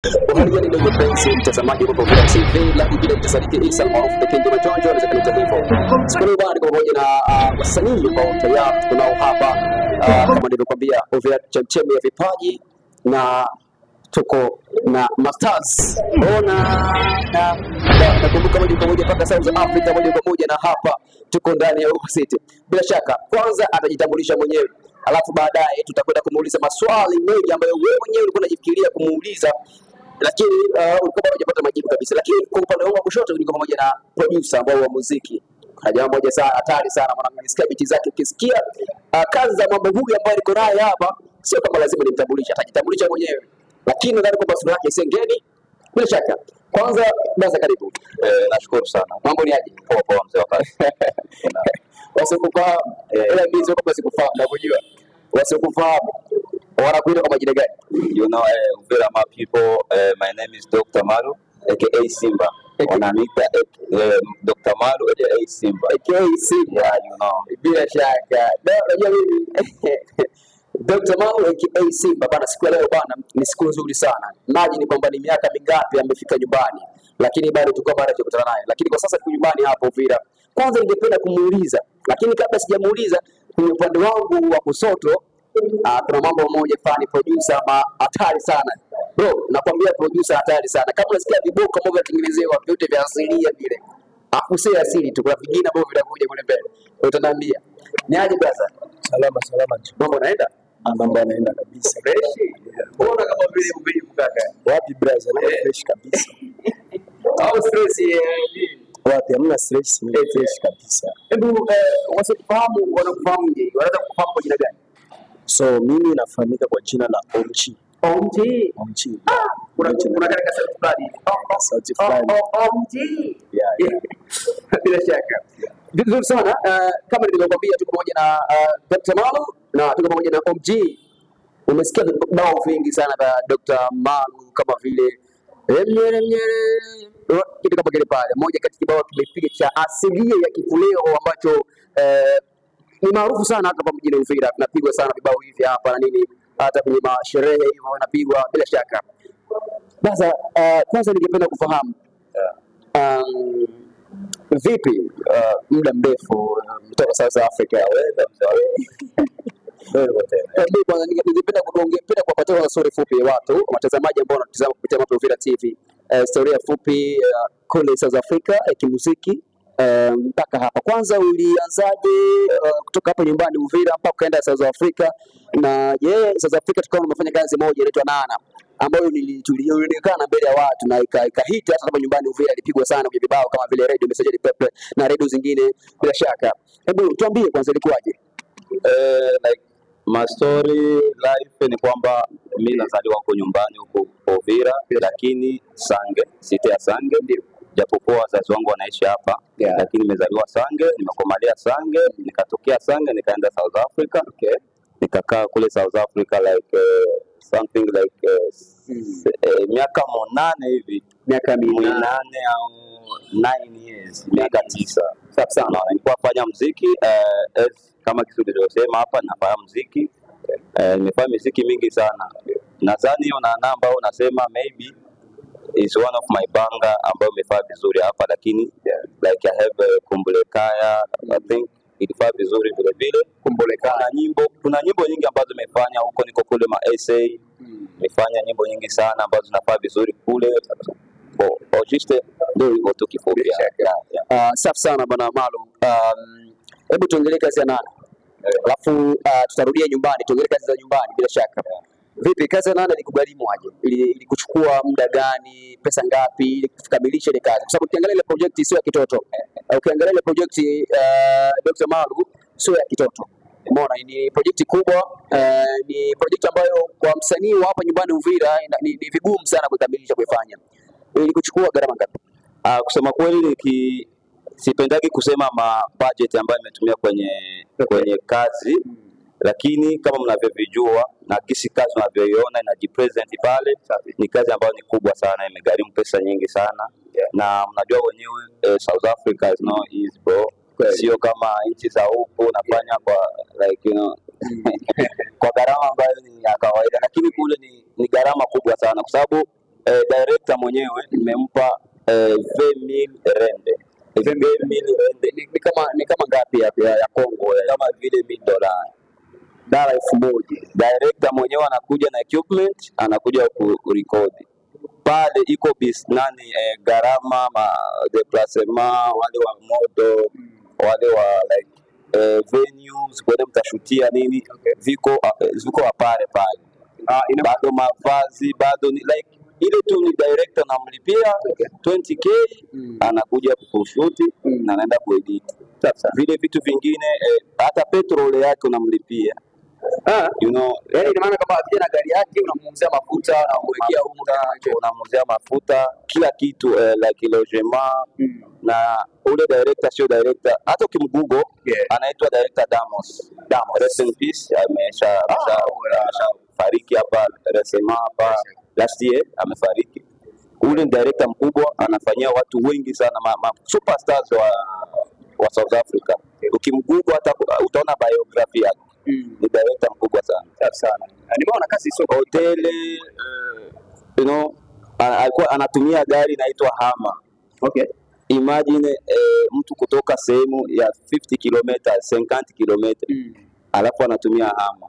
Uhaligani ndugu mpenzi mtazamaji wa Uvira TV, la ingine mtazalike Isa maarufu pekee ndio majonjo anaweza kuleta hivyo. Siku leo bado pamoja na wasanii ambao tayari tunao hapa, kama nilivyokuambia Uvira chemchemi ya vipaji, na tuko na masters. Nakumbuka moja kwa moja mpaka South Africa, moja kwa moja, na hapa tuko ndani ya Uvira City. Bila shaka kwanza atajitambulisha mwenyewe, alafu baadaye tutakwenda kumuuliza maswali mengi ambayo wewe mwenyewe ulikuwa unajifikiria kumuuliza, lakini ulikuwa bado hujapata majibu kabisa. Lakini kwa upande wangu wa kushoto niko pamoja na producer ambao wa muziki, jamaa moja sana hatari sana, mwanangu, nisikia biti zake, ukisikia kazi za mambo huyu ambaye niko naye hapa, sio kama lazima nimtambulishe, atajitambulisha mwenyewe, lakini nadhani kwamba sura yake isengeni. Bila shaka kwanza basi karibu. Nashukuru sana. Mambo ni aje? Poa poa mzee wa kazi. Wasikufahamu ila mimi sio kama sikufahamu, nakujua. Wasikufahamu wanakuita kwa majina gani? You know, Uvira my people, my name is Dr. Malu aka Simba. Wananiita Dr. Malu aka Simba. aka Simba. Yeah, you know. Bila shaka. Unajua mimi Dr. Malu aka Simba bana, siku leo bana ni siku nzuri sana. Maji ni kwamba ni miaka mingapi amefika nyumbani, lakini bado tuko bado tukutana naye. Lakini kwa sasa tuko nyumbani hapo Uvira. Kwanza ningependa kumuuliza, lakini kabla sijamuuliza, kwenye upande wangu wa kusoto kuna mambo moja fani, producer ama hatari sana. Bro, nakwambia producer hatari sana. Kama unasikia viboko ambavyo vinatengenezewa vyote vya asilia vile, si asili tu, kuna vingine ambavyo vinakuja kule mbele. Utaniambia ni aje brother? Salama salama. Mambo naenda? Mambo yanaenda kabisa. Fresh. Mbona kama vile mbivu kaka? Wapi brother? Na fresh kabisa. Au stress Wapi? Hamna stress, ni fresh kabisa. Hebu wasifahamu wanakufahamu, wanaweza kufahamu kwa jina gani? So mimi nafahamika kwa jina la Omchi. Omchi. Omchi. Kuna katika sauti fulani. Sauti fulani. Omchi. Yeah. Bila shaka. Vizuri sana. Kama nilivyokuambia tuko pamoja na Dr. Malu na tuko pamoja na Omchi. Umesikia bao vingi sana vya Dr. Malu kama vile kitu kama kile pale. Moja kati kibao tumepiga cha asilia ya Kifuleo ambacho ni maarufu sana hapa mjini Uvira. Tunapigwa sana vibao hivi hapa na nini, hata kwenye masherehe hivyo wanapigwa bila shaka. Sasa kwanza ningependa kufahamu vipi muda mrefu kutoka South Africa kwanza ningependa kuwapatia story fupi watu watazamaji ambao wanatazama kupitia Uvira TV, historia fupi kule South Africa ya kimuziki mpaka hapa. Kwanza ulianzaje kutoka hapa nyumbani Uvira mpaka ukaenda South Africa? Na South Africa tukawa tumefanya kazi moja inaitwa Nana, ambayo tulionekana mbele ya watu na ikahiti hata kama nyumbani Uvira ilipigwa sana kwenye vibao kama vile Radio Message Pepe na radio zingine. Bila shaka, hebu tuambie kwanza ilikuwaje? Like my story life ni kwamba mimi nazaliwa huko nyumbani huko Uvira, lakini Sange, city ya Sange ndio. Japokuwa wazazi wangu wanaishi hapa, lakini nimezaliwa Sange, nimekomalia Sange, nikatokea Sange nikaenda South Africa. Nikakaa kule South Africa like something like miaka 8 hivi, miaka 8 au 9 years, miaka 9. Safi sana. Nilikuwa nafanya muziki kama kitu nilichosema hapa, nafanya muziki. Nimefanya muziki mingi sana. Nadhani hiyo na namba unasema maybe is one of my banga ambayo imefaa vizuri hapa, lakini like I have Kumbulekaya, I think ilifaa vizuri vile vile. Kumbulekaya kuna nyimbo nyingi ambazo nimefanya huko, niko kule ma SA, nimefanya nyimbo nyingi sana ambazo zinafaa vizuri kule. Just ndio hivyo tu kifupi. Safi sana bwana Malu. Hebu tuongelee kazi ya Nana, alafu tutarudia nyumbani, tuongelee kazi za nyumbani. Bila shaka, vipi kazi ya Nana ilikugharimu aje? Ilikuchukua muda gani, pesa ngapi ili kukamilisha ile kazi? Kwa sababu ukiangalia ile project sio ya kitoto. Ukiangalia ile project Dr. Malu sio ya kitoto. Umeona, ni project kubwa, ni project ambayo kwa msanii wa hapa nyumbani Uvira ni vigumu sana kukamilisha kuifanya. Ilikuchukua gharama ngapi? Kusema kweli sipendagi kusema budget ambayo nimetumia kwenye kazi, lakini kama mnavyojua na kisi kazi mnavyoiona inajipresent pale, ni kazi ambayo ni kubwa sana, imegharimu pesa nyingi sana. Na mnajua wenyewe South Africa is not easy bro. Sio kama nchi za huko unafanya kwa like you know kwa gharama ambayo ni ya kawaida, lakini kule ni gharama kubwa sana, kwa sababu director mwenyewe nimempa 20,000 rende. 20,000 rende Ni kama ngapi ya Kongo? kama vile $1,000. $1,000. Director mwenyewe anakuja na equipment, anakuja kurecord. Pale iko gharama deplacement, wale wa modo, wale wa like venues, kwa mtashutia nini, viko pale. Bado mavazi, bado ni like ile tu ni director namlipia 20k, anakuja kushuti na anaenda kuedit. Sasa vile vitu vingine hata petrol yake unamlipia. You know, yani ina maana kama akija na gari yake unamuuzia mafuta na kuwekea huko, unamuuzia mafuta, kila kitu like logement. Na ule director sio director, hata ukimgoogle anaitwa director Damos. Rest in peace, fariki hapa recently hapa last year amefariki. Ule director mkubwa, anafanyia watu wengi sana superstars wa South Africa. Ukimgoogle hata utaona biography yake. Ni director mkubwa sana. Nimeona kazi sio hoteli, you know, alikuwa anatumia gari inaitwa Hama. Imagine mtu kutoka sehemu ya 50 km, 50 km, alafu anatumia Hama.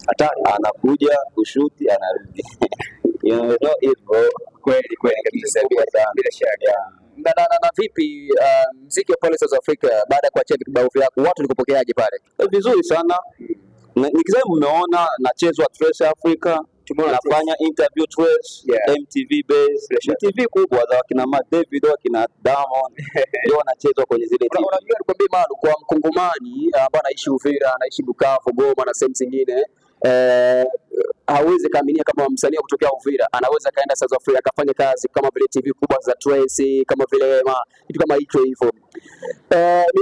Hatari, anakuja kushuti anarudi. You know, no it bro. Kweli kabisa, bila shaka. Na vipi muziki wa pale South Africa baada ya kuachia vibao vyako, watu walikupokeaje pale? Vizuri sana. Nikisema mmeona nachezwa Trace Africa, nafanya interview Trace, MTV base, MTV kubwa za wakina David, wakina Diamond, ndio wanachezwa kwenye zile TV. Unajua nikwambie Malu, kwa Mkongomani ambaye anaishi Uvira, anaishi Bukavu, Goma na sehemu zingine, hawezi kaaminia kama msanii kutokea Uvira anaweza kaenda South Africa akafanya kazi kama vile TV kubwa za Trace, kama vile kitu kama hicho hivyo.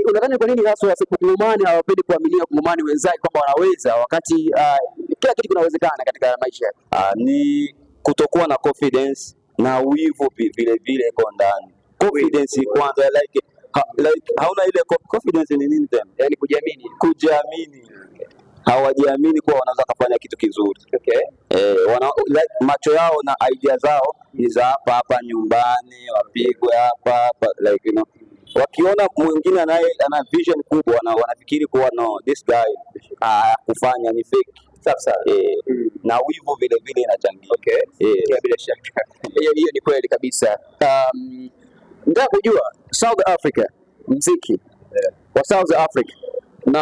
Unadhani kwa nini hasa Wakongomani hawapendi kuaminia Wakongomani wenzao kwamba wanaweza, wakati kila kitu kinawezekana katika maisha? Ni kutokuwa na confidence na wivu vile iko ndani. Confidence kwanza, like hauna ile confidence. Ni nini tena? Yani kujiamini. Hawajiamini kuwa wanaweza kufanya kitu kizuri. Like macho yao na idea zao ni za hapa nyumbani, wapigwe hapa like you know. Wakiona mwingine ana vision kubwa na wanafikiri kuwa no, this guy kufanya ni fake. Sasa na wivu vile inachangia. Bila shaka. Hiyo ni kweli kabisa. Nataka kujua South Africa, muziki wa South Africa na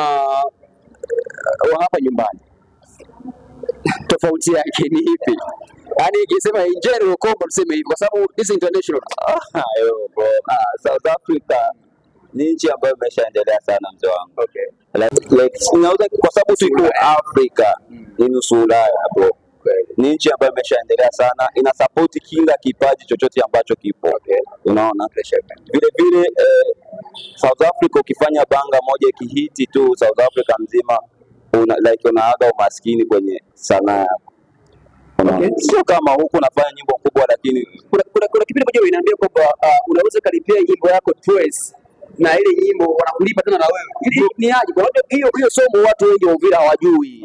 wa hapa nyumbani, tofauti yake ni ipi? Yani ikisema in general Kongo tuseme hivi, kwa sababu this international. Bro, South Africa ni nchi ambayo imeshaendelea sana mzee wangu. Like inaweza kwa sababu tuko Afrika, ni nusu Ulaya bro. Ni nchi ambayo imeshaendelea sana, ina support kila kipaji chochote ambacho kipo. Unaona? Vile South Africa ukifanya banga moja ikihiti tu South Africa mzima unaaga umaskini kwenye sanaa yako. Sio kama huku unafanya nyimbo kubwa, lakini kuna kipindi moja inaambia kwamba unaweza kalipia nyimbo yako Trace na ile nyimbo wanakulipa tena na wewe. Ni aje? Kwa hiyo somo watu wengi wa Uvira hawajui,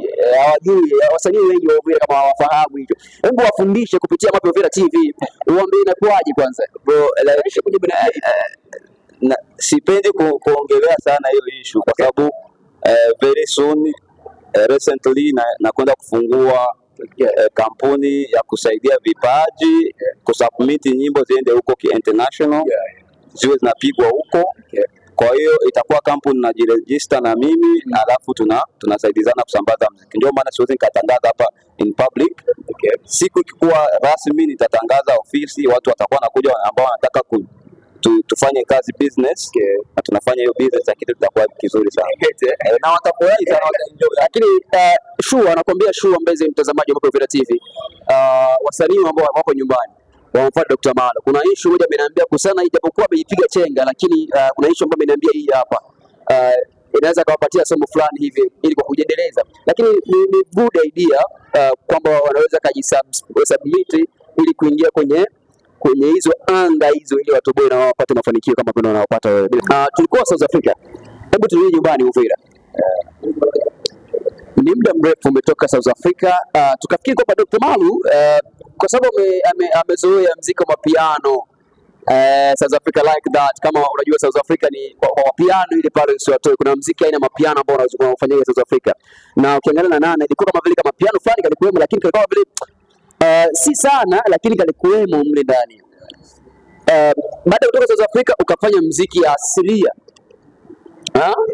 wasanii wengi wa Uvira kama hawafahamu hicho. Hebu wafundishe kupitia Mapi Uvira TV, uambie inakuaje kwanza. Bro, sipendi kuongelea sana hiyo issue kwa sababu very soon recently nakwenda kufungua kampuni ya kusaidia vipaji kusubmit nyimbo ziende huko international, ziwe zinapigwa huko. Kwa hiyo itakuwa kampuni najiregister na mimi, alafu tunasaidizana kusambaza muziki. Ndio maana siwezi nikatangaza hapa in public. Siku ikikuwa rasmi nitatangaza ofisi, watu watakuwa nakuja ambao wanataka tufanye kazi business, na tunafanya hiyo business, lakini tutakuwa kizuri sana na watafurahi sana, wataenjoy. Lakini Shua anakuambia, Shua Mbeze, mtazamaji wa Mapi Uvira TV, wasanii ambao wako nyumbani wamfuata Dr. Malo, kuna issue moja ameniambia kusana, ijapokuwa ameipiga chenga, lakini kuna issue ambayo ameniambia hii hapa inaweza kuwapatia somo fulani hivi ili kwa kujiendeleza, lakini ni good idea kwamba wanaweza kujisubmit ili kuingia kwenye hizo anga hizo, ili watu bora na wapate mafanikio kama kuna wanaopata wewe. Tulikuwa South Africa, hebu turudi nyumbani Uvira. Ni muda mrefu umetoka South Africa, tukafikiri kwamba Dr. Malu kwa sababu amezoea muziki wa mapiano South Africa like that. Kama unajua South Africa ni kwa piano ile pale usiwatoe, kuna muziki aina mapiano ambao unafanyika South Africa, na ukiangalia na Nana ilikuwa kama vile kama piano fulani kalikuwemo, lakini kalikuwa vile si sana, lakini kalikuwemo mle ndani. Baada ya kutoka South Africa ukafanya muziki ya asilia,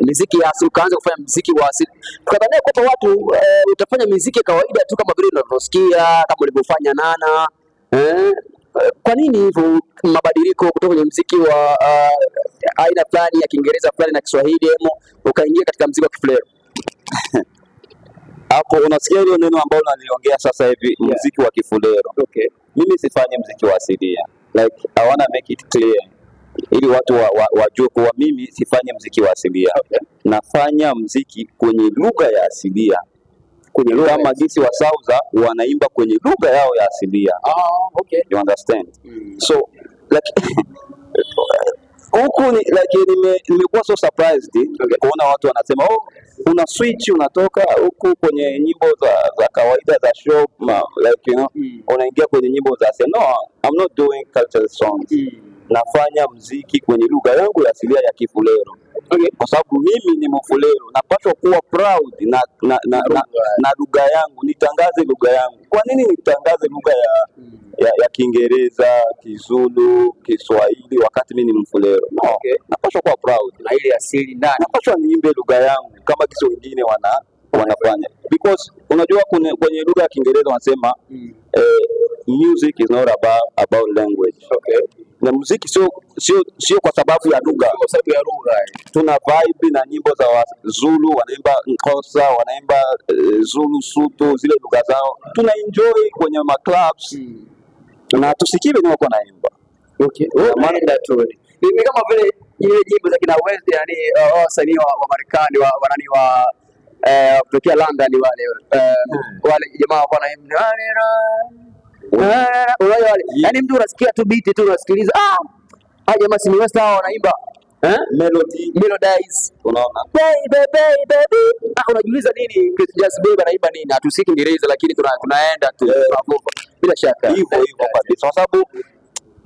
muziki ya asili, ukaanza kufanya muziki wa asili. Tukadhania kwamba watu utafanya muziki ya kawaida tu kama vile unavyosikia kama ulivyofanya Nana. Kwa nini hivyo mabadiliko kutoka kwenye muziki wa aina fulani ya Kiingereza fulani na Kiswahili ukaingia katika muziki wa Kifulero? Hapo unasikia ile neno ambalo naliongea sasa hivi, muziki wa Kifulero. Okay. Mimi sifanyi muziki wa asilia. Like I wanna make it clear ili watu wajue kuwa mimi sifanyi muziki wa asilia. Okay. Nafanya muziki kwenye lugha ya asilia. Kwenye lugha kama jinsi wa Sauza wanaimba kwenye lugha yao ya asilia. Okay. You understand? So like huku nimekuwa so surprised kuona watu wanasema una switch unatoka huku kwenye nyimbo za kawaida za show like you know unaingia kwenye nyimbo za asili. No, I'm not doing cultural songs. Nafanya muziki kwenye lugha yangu ya asilia ya Kifulero. Okay. Kwa sababu mimi ni Mfulero, napaswa kuwa proud na lugha yangu, nitangaze lugha yangu. Kwa nini nitangaze lugha ya Kiingereza, Kizulu, Kiswahili wakati mimi ni Mfulero? No. Okay. Napaswa kuwa proud na ile asili ndani. Napaswa niimbe lugha yangu kama kisi wengine wanafanya. Because unajua kwenye lugha ya Kiingereza wanasema music is not about language. Okay. Na muziki sio kwa sababu ya lugha. Kwa sababu ya lugha. Tuna vibe na nyimbo za Zulu, wanaimba Xhosa, wanaimba Zulu, Sotho, zile lugha zao. Tuna enjoy kwenye ma clubs. Na tusikiwe ni wako naimba. Okay. Maana tu ni kama vile ile nyimbo za kina West, yani wasanii wa Marekani wa kutokea London wale jamaa wanaimba yani mtu unasikia tu beat tu unasikiliza jamaa si West hao wanaimba melodies, unaona baby unajiuliza nini Just Baby anaimba nini? Hatusiki Kiingereza lakini tunaenda tu bila shaka hivyo kabisa, kwa sababu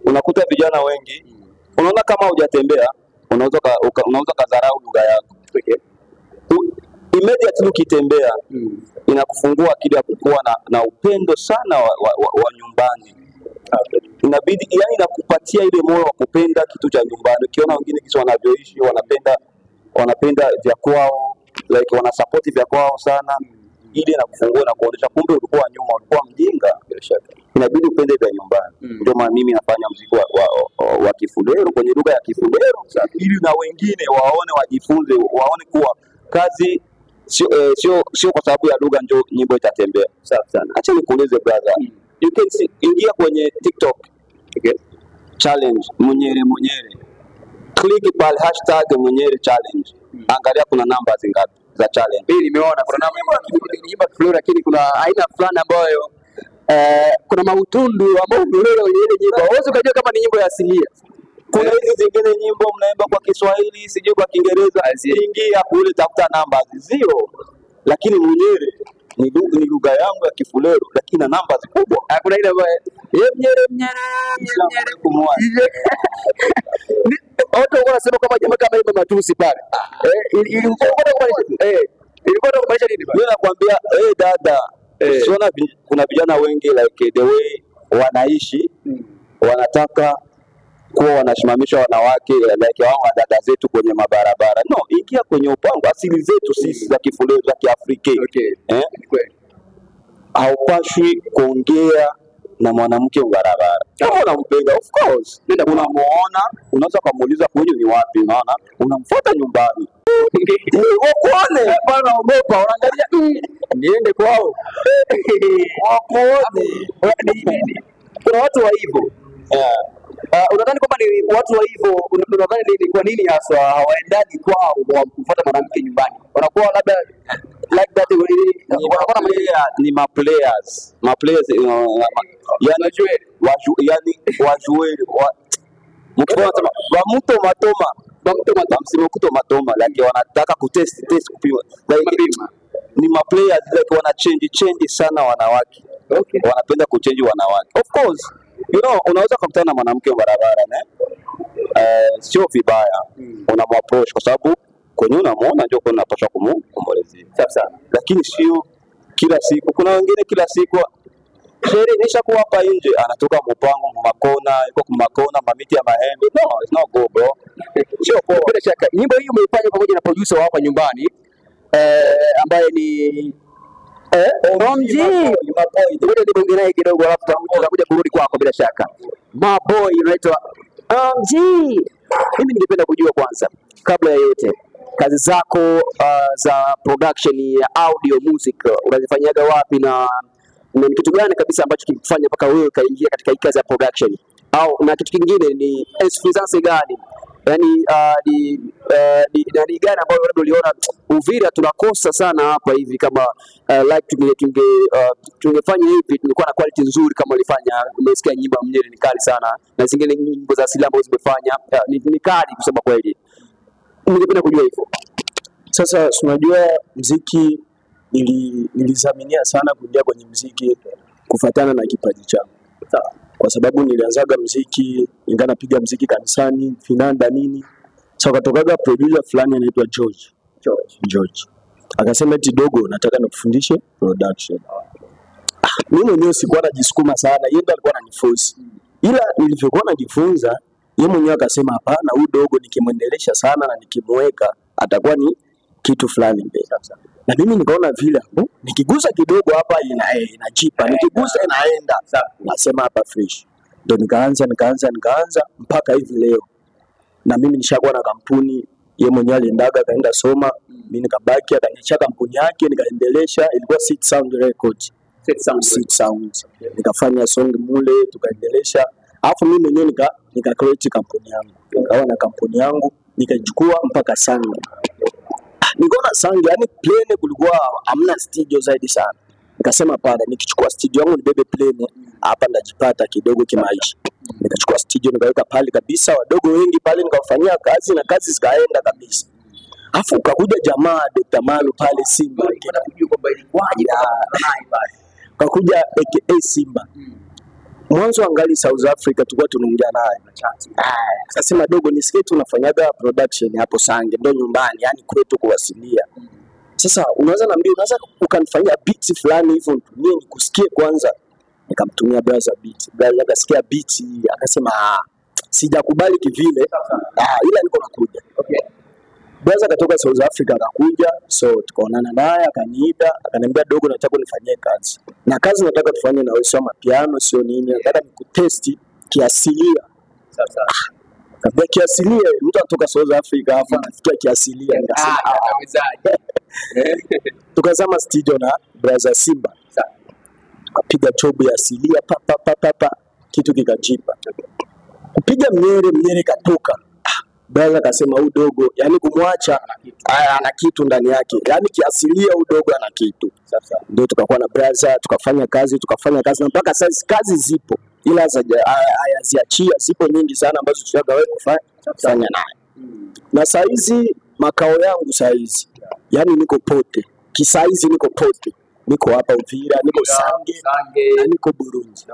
unakuta vijana wengi, unaona kama hujatembea unaweza kadharau lugha yako. Okay. Immediately ukitembea inakufungua akili ya kukua na upendo sana wa nyumbani. Inabidi yani inakupatia ile moyo wa kupenda kitu cha nyumbani. Ukiona wengine kisi wanavyoishi wanapenda vya kwao, like wanasupport vya kwao sana, ile inakufungua na kuonyesha kumbe ulikuwa nyuma, ulikuwa mjinga. Inabidi upende vya nyumbani. Ndio maana mimi nafanya muziki wa Kifulero kwenye lugha ya Kifulero ili na wengine waone, wajifunze, waone kuwa kazi sio kwa sababu ya lugha ndio nyimbo itatembea. Sawa sana. Acha nikuulize brother. You can see, ingia kwenye TikTok. Okay. Challenge Munyere. Click pale #Munyere challenge. Angalia kuna numbers ngapi za challenge. Hii nimeona kuna namba nyimbo Kifulero, lakini kuna aina fulani ambayo kuna mautundu ambao umeelewa kwenye ile nyimbo. Huwezi kujua kama ni nyimbo ya asilia. Kuna hizi zingine nyimbo mnaimba kwa Kiswahili, sijui kwa Kiingereza. Ingia kule tafuta numbers zero. Lakini Munyere ni lugha yangu ya Kifulero lakini na numbers kubwa. Kuna ile ambayo Munyere kumwa. Watu wanasema kama jamaa kama ile matusi pale. Ilikuwa kumaanisha nini bwana? Mimi nakwambia dada, usiona kuna vijana wengi like the way wanaishi wanataka kuwa wanasimamisha wanawake like wao dada zetu kwenye mabarabara. No, ingia kwenye upango asili zetu sisi za Kifulero za Kiafrika. Okay. Kweli. Haupashwi kuongea na mwanamke barabara. Kama unampenda of course, nenda unamuona, unaweza kumuuliza huyu ni wapi, unaona? Unamfuata nyumbani. Wakuone, bana ogopa, unaangalia niende kwao. Wakuone. Kuna watu wa hivyo. Unadhani kwamba ni watu wa hivyo, unadhani ni kwa nini hasa hawaendaji kwao kufuata mwanamke nyumbani? Wanakuwa labda like that ni players yani wajueli mkubwa sema bamuto matoma like wanataka kutest kupima like ni players like wana change sana wanawake. Okay. Wanapenda kuchange wanawake. Of course, you know, unaweza kukutana na mwanamke barabara sio vibaya. Unamapproach kwa sababu kwenye unamuona ndio kwa unapaswa kumwelezea. Sawa. Lakini sio kila siku. Kuna wengine kila siku sheri nisha kuwa hapa nje anatoka mpango makona, yuko kumakona mamiti ya mahembe. No, it's not go bro. Sio kwa bila shaka. Nyimbo hii umeifanya pamoja na producer hapa nyumbani ambaye ni Romji. Ngoja nibonge naye kidogo alafu tutakuja kurudi kwako bila shaka. My boy unaitwa Romji. Mimi ningependa kujua kwanza kabla ya yote kazi zako za production ya audio music unazifanyaga wapi na ni kitu gani kabisa ambacho kilifanya mpaka wewe kaingia katika hii kazi ya production? Au na kitu kingine ni experience gani? Yaani ni gani ambayo labda uliona Uvira tunakosa sana hapa hivi kama like tungefanya hivi tungekuwa na quality nzuri kama ulifanya. Umesikia nyimbo mwenyewe ni kali sana na zingine nyimbo za asili ambazo zimefanya ni kali kusema kweli. Ningependa kujua hivyo. Sasa unajua muziki nilizaminia sana kuingia kwenye muziki kufuatana na kipaji changu. Kwa sababu nilianzaga muziki, ingawa napiga muziki kanisani, finanda nini. Sasa katokaga producer fulani anaitwa George. Akasema eti dogo nataka nikufundishe production. Mimi mwenyewe sikuwa najisukuma sana, yeye ndo alikuwa ananiforce. Ila nilivyokuwa najifunza, yeye mwenyewe akasema hapana, huyu dogo nikimwendelesha sana na nikimweka atakuwa ni kitu fulani mbele. Na mimi nikaona vile nikigusa kidogo hapa inajipa, nikigusa inaenda. Nasema hapa fresh. Ndio nikaanza mpaka hivi leo. Na mimi nishakuwa na kampuni, yeye mwenyewe aliendaga kaenda soma, mimi nikabaki akaniacha kampuni yake nikaendelesha, ilikuwa Sit Sound Records. Sit Sound. Nikafanya song mule tukaendelesha. Alafu mimi mwenyewe nika create kampuni yangu. Nikawa na kampuni yangu, nikachukua mpaka Sange. Nikaona Sange, yani plane kulikuwa hamna studio zaidi sana. Nikasema pale nikichukua studio yangu nibebe plane hapa ndajipata kidogo kimaisha. Nikachukua studio nikaweka pale kabisa, wadogo wengi pale nikawafanyia kazi na kazi zikaenda kabisa. Afu ukakuja jamaa Dr. Manu pale Simba. Unajua kwamba ilikuwaje naye pale. Kakuja aka Simba. Mwanzo angali South Africa tulikuwa tunaongea naye. Akasema dogo nisikie tunafanyaga production hapo Sange ndo nyumbani, yani kwetu kuwasilia. Sasa unaweza ukanifanyia beats fulani hivyo nitumie nikusikie kwanza. Nikamtumia brother beat. Brother akasikia beat akasema sijakubali kivile. Ila niko nakuja. Okay. Brother katoka South Africa akakuja, so tukaonana naye akaniita, akaniambia dogo nataka unifanyie kazi. Na kazi nataka tufanye na wewe sio mapiano sio nini, nataka nikutesti kiasilia. Sasa kabla kiasilia mtu anatoka South Africa hapa anafikia kiasilia nikasema atawezaje? Tukazama studio na brother Simba. Kapiga job ya asilia pa kitu kikajipa. Kupiga mnyere katoka. Brother akasema huyu dogo, yani kumwacha ana kitu ndani yake. Yani kiasilia huyu dogo ana kitu. Sasa ndio tukakuwa na brother, tukafanya kazi na mpaka sasa kazi zipo. Ila hayaziachia, zipo nyingi sana ambazo tushagawahi kufanya naye. Na saizi makao yangu saizi. Yani niko pote. Kisaizi niko pote. Niko hapa Uvira, niko Sange, na niko Burundi.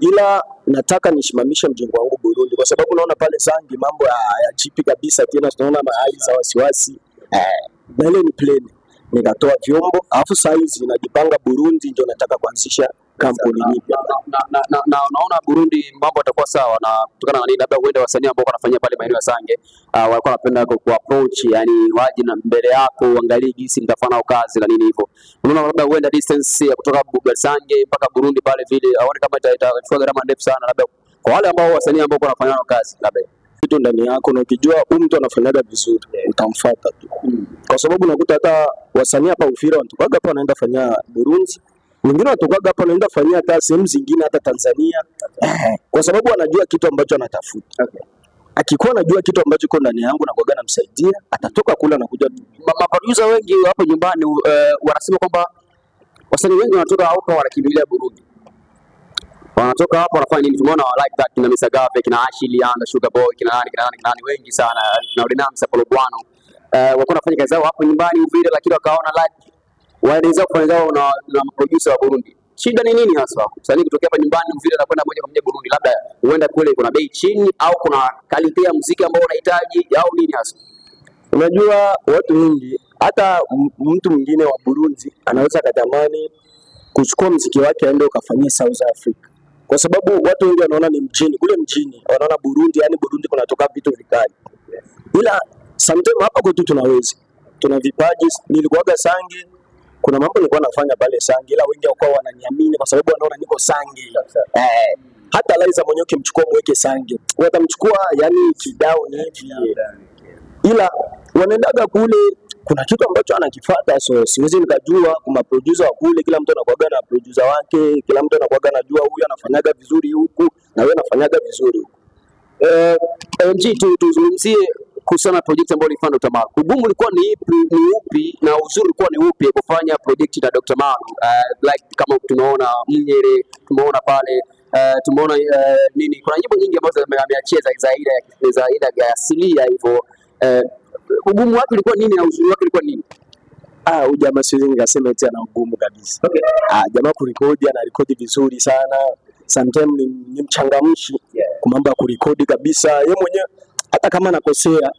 Ila nataka nishimamisha mjengo wangu Burundi kwa sababu naona pale Sange mambo ya chipi kabisa, tena tunaona mahali za wasiwasi. Na ile ni plane. Nikatoa vyombo, alafu saizi najipanga Burundi ndio nataka kuanzisha kampuni mpya. Na naona Burundi mambo yatakuwa sawa na kutokana na nini, labda uende wasanii ambao wanafanyia pale maeneo ya Sange walikuwa wanapenda ku approach, yani waje na mbele yako uangalie jinsi mtafanya kazi na nini hivyo. Unaona labda uende distance ya kutoka Sange mpaka Burundi pale vile, aone kama itachukua gharama ndefu sana, labda kwa wale ambao wasanii ambao wanafanya kazi labda kitu ndani yako na ukijua mtu anafanyaga vizuri utamfuata tu. Kwa sababu nakuta hata wasanii hapa Uvira wanatokaga hapa wanaenda fanya Burundi, wengine wanatokaga hapa wanaenda fanya hata sehemu zingine hata Tanzania, kwa sababu anajua kitu ambacho anatafuta. Akikuwa anajua kitu ambacho kiko ndani yangu na kuaga namsaidia, atatoka kula na kuja. Maproducer wengi hapo nyumbani wanasema kwamba wasanii wengi wanatoka hapa wanakimbilia Burundi. Wanatoka hapo wanafanya nini? Tumeona like that kina Mr. Gave, kina Ashili, Anga, Sugar Boy, kina nani wengi sana, na Ordinance Apollo Bwano. Walikuwa wanafanya kazi zao hapo nyumbani Uvira, lakini wakaona like waendelea kufanya zao na producer wa Burundi. shida ni nini hasa? Msanii kutokea hapa nyumbani vile anakwenda moja kwa moja Burundi, labda huenda kule kuna bei chini au kuna quality ya muziki ambao unahitaji au nini hasa? Unajua watu wengi, hata mtu mwingine wa Burundi anaweza katamani kuchukua muziki wake aende ukafanyia South Africa, kwa sababu watu wengi wanaona ni mjini, kule mjini wanaona Burundi, yani Burundi kunatoka vitu vikali, ila sometimes hapa kwetu tunaweza, tuna vipaji. Nilikuwaga Sange, kuna mambo nilikuwa nafanya pale Sange, ila wengi wao wananiamini kwa sababu wanaona niko Sange. Hata Liza mwenyewe ukimchukua mweke Sange, watamchukua yani kidao ni hivi, ila wanaendaga kule kuna kitu ambacho anakifuata, so siwezi nikajua kuma producer wa kule, kila mtu anakuaga na producer wake, kila mtu anakuaga anajua huyu anafanyaga vizuri huku na wewe anafanyaga vizuri huku. Tuzungumzie kuhusiana na project ambayo ilifanya Dr. Malu. Ugumu ulikuwa ni upi na uzuri ulikuwa ni upi kufanya project na Dr. Malu? Like kama tunaona Mnyere, tumeona pale tumeona nini, kuna nyimbo nyingi ambazo ameachia za aina ya asilia hivyo. Ugumu wake ulikuwa nini na uzuri wake ulikuwa nini? Huyu jamaa siwezi nikasema eti ana ugumu kabisa. Okay. Jamaa kurekodi, ana rekodi vizuri sana. Sometimes ni mchangamshi kwa mambo ya kurekodi kabisa. Yeye mwenyewe hata kama anakosea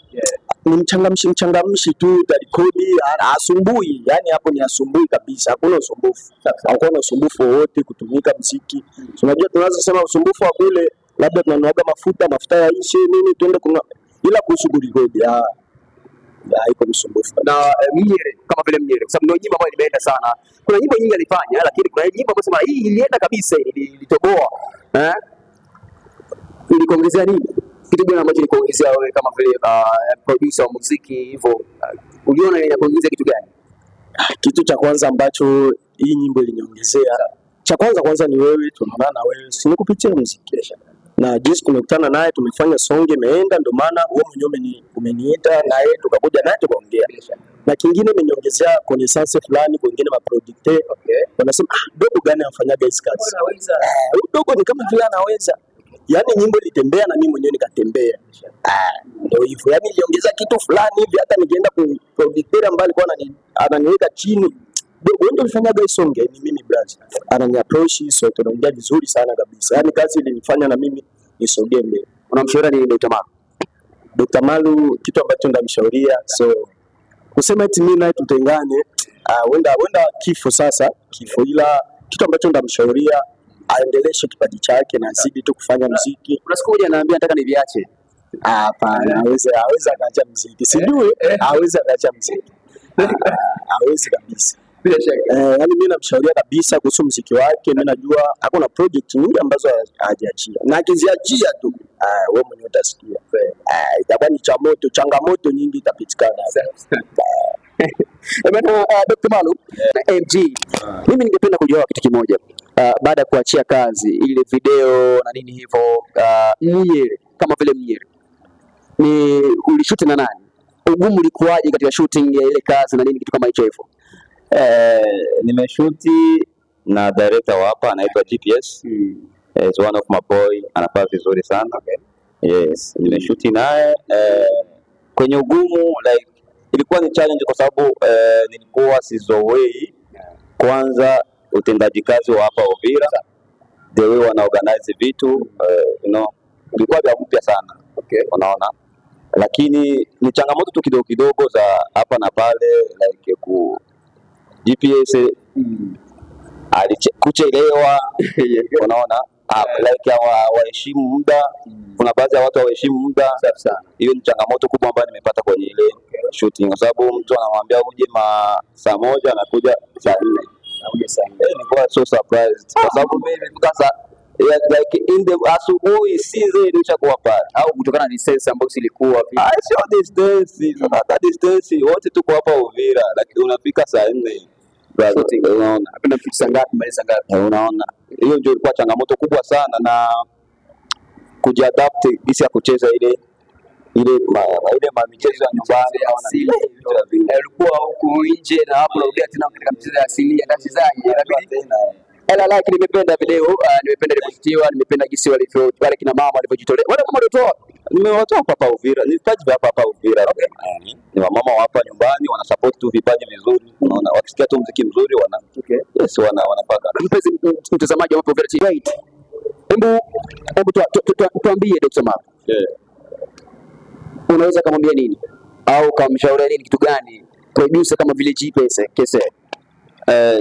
ni mchangamshi tu, tarekodi, asumbui. Yani hapo ni asumbui kabisa. Hakuna usumbufu. Hakuna usumbufu wowote kutumika muziki. Unajua tunaanza sema usumbufu wa kule, labda tunanoaga mafuta yaishe nini tuende kuna, ila kuhusu kurekodi haiko msumbufu. Na Mnyere, kama vile Mnyere, kwa sababu ndio nyimbo ambayo imeenda sana. Kuna nyimbo nyingi alifanya, lakini kuna nyimbo ambayo sema hii ilienda kabisa, ilitoboa. Ilikuongezea nini? Kitu gani ambacho ilikuongezea wewe kama vile producer wa muziki hivyo? Uliona inakuongezea kitu gani? Kitu cha kwanza ambacho hii nyimbo iliniongezea, cha kwanza ni wewe, tunaona na wewe, si nikupitia muziki. Na jinsi tumekutana naye, tumefanya song imeenda, ndio maana wewe mwenyewe umeniita naye tukakuja naye tukaongea. Na kingine imeniongezea kwenye sense fulani, kwingine ma producteur wanasema dogo gani afanyaga hizo kazi. Dogo ni kama vile anaweza. Yaani nyimbo ilitembea na mimi mwenyewe nikatembea. Ndio hivyo. Yaani iliongeza kitu fulani hivi, hata nikienda kwa producteur ambaye alikuwa ananiweka chini, dogo ndio alifanyaga hiyo song, ni mimi brother. Ananiapproach, so tunaongea vizuri sana kabisa. Yaani kazi ilinifanya na mimi nisogee mbele. Unamshauri nini Dr. Malu? Dr. Malu kitu ambacho ndamshauria, so kusema eti mimi naye tutengane, wenda kifo sasa, ila kitu ambacho ndamshauria aendeleshe kipaji chake na azidi tu kufanya muziki. Kuna siku moja anaambia nataka niviache. Hapana, hawezi akaacha muziki. Sijui hawezi akaacha muziki. Hawezi kabisa. Bila shaka. Yaani mimi namshauria kabisa kuhusu muziki wake. Mimi najua hakuna project nyingi ambazo hajaachia. Na akiziachia tu, wewe mwenyewe utasikia. Itakuwa ni changamoto nyingi itapitikana. Dr. Malu na MG, mimi ningependa kujua kitu kimoja. Baada ya kuachia kazi ile video na nini hivyo, Mnyere, kama vile Mnyere, ni ulishoot na nani? Ugumu ulikuwaje katika shooting ya ile kazi na nini kitu kama hicho hivyo? Nimeshuti na director wa hapa anaitwa GPS. Is one of my boy, anafanya vizuri sana. Yes, nimeshuti naye. Kwenye ugumu like ilikuwa ni challenge kwa sababu nilikuwa sizoei kwanza utendaji kazi wa hapa Uvira, the way wana organize vitu, ilikuwa vya mpya sana. Unaona, lakini ni changamoto tu kidogo za hapa na pale, like GPS kuchelewa. Unaona, like waheshimu muda. Kuna baadhi ya watu hawaheshimu muda. Hiyo ni changamoto kubwa ambayo nimepata kwenye ile shooting, kwa sababu mtu anamwambia uje saa 1 anakuja saa 4. Nilikuwa so surprised kwa sababu mimi nimefika like in the asubuhi season ilishakuwa pale, au kutokana na distance ambayo ilikuwa sio distance, wote tuko hapa Uvira, lakini unafika saa 4. Unaona napenda kufika ngapi maliza ngapi? Unaona, hiyo ndio ilikuwa changamoto kubwa sana, na kujiadapt jinsi ya kucheza ile michezo ya nyumbani au asili. Ilikuwa huko nje na hapo narudia tena katika michezo ya asili, ndachezaje inabidi like nimependa video, nimependa ripoti, nimependa jinsi walivyo wale kina mama walivyojitolea. Wale kama walitoa Nimewatoa hapa Uvira, ni vipaji vya hapa Uvira. Ni wamama wa hapa nyumbani wana support tu vipaji vizuri, unaona, wakisikia tu muziki mzuri yes wanapaka. Mpenzi mtazamaji wa Uvira TV, right, hebu tuambie Dr. Mark, unaweza kumwambia nini au kumshauri nini, kitu gani producer kama vile GPS Kese?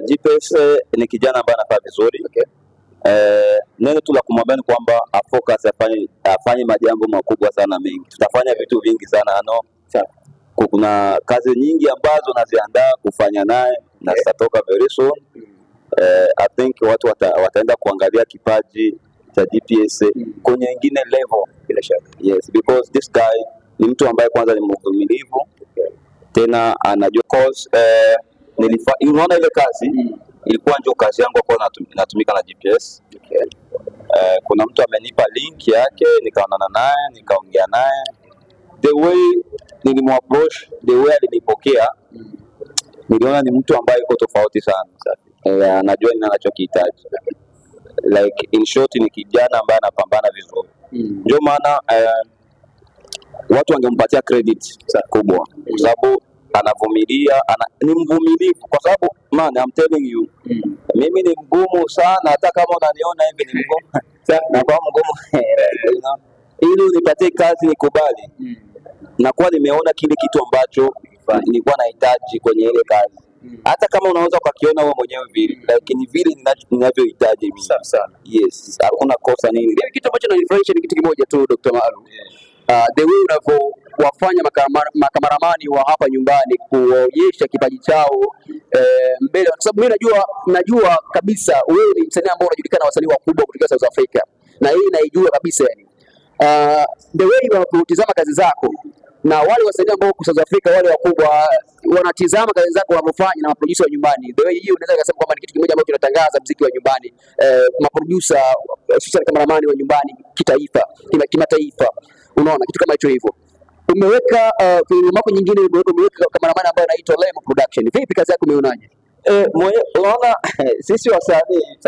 GPS ni kijana ambaye anafanya vizuri. Neno tu la kumwambia ni kwamba afocus, afanye majambo makubwa sana mengi. Tutafanya vitu vingi sana kuna kazi nyingi ambazo naziandaa kufanya naye na zitatoka very soon. I think watu wataenda kuangalia kipaji cha GPS kwenye nyingine level bila shaka. Yes, because this guy ni mtu ambaye kwanza ni mvumilivu, tena anajua cause unaona ile kazi ilikuwa ndio kazi yangu kwa natumika na GPS. Kuna mtu amenipa link yake, nikaonana naye, nikaongea naye, the way nilimapproach, the way alinipokea, niliona ni mtu ambaye yuko tofauti sana. Anajua nini anachokihitaji. Like in short, ni kijana ambaye anapambana vizuri. Ndio maana watu wangempatia credit kubwa kwa sababu anavumilia, ni mvumilivu, kwa sababu man, I'm telling you, mimi ni mgumu sana, hata kama unaniona hivi ni mgumu na kwa mgumu ili unipatie kazi nikubali, na kwa nimeona kile kitu ambacho nilikuwa nahitaji kwenye ile kazi, hata kama unaweza ukakiona wewe mwenyewe vile, lakini vile ninavyohitaji mimi sana. Yes, hakuna kosa nini. Kitu ambacho nanifurahisha ni kitu kimoja tu, Dr. Maalum, the way unavyowafanya makamaramani wa hapa nyumbani kuonyesha kipaji chao mbele, kwa sababu mimi najua kabisa wewe ni msanii ambao unajulikana wasanii wakubwa kutoka South Africa, na hii naijua kabisa yani. The way unapotazama kazi zako na wale wasanii ambao kwa South Africa wale wakubwa wanatizama kazi zako wanapofanya na maproducer wa nyumbani, the way hiyo unaweza kusema kwamba ni kitu kimoja ambacho kinatangaza muziki wa nyumbani, maproducer hususan kameramani wa nyumbani kitaifa, kimataifa. Unaona kitu kama hicho hivyo. Umeweka kwenye mako nyingine, umeweka kameramani ambaye anaitwa Lemo Production. Vipi kazi yako umeonaje? Unaona sisi wasanii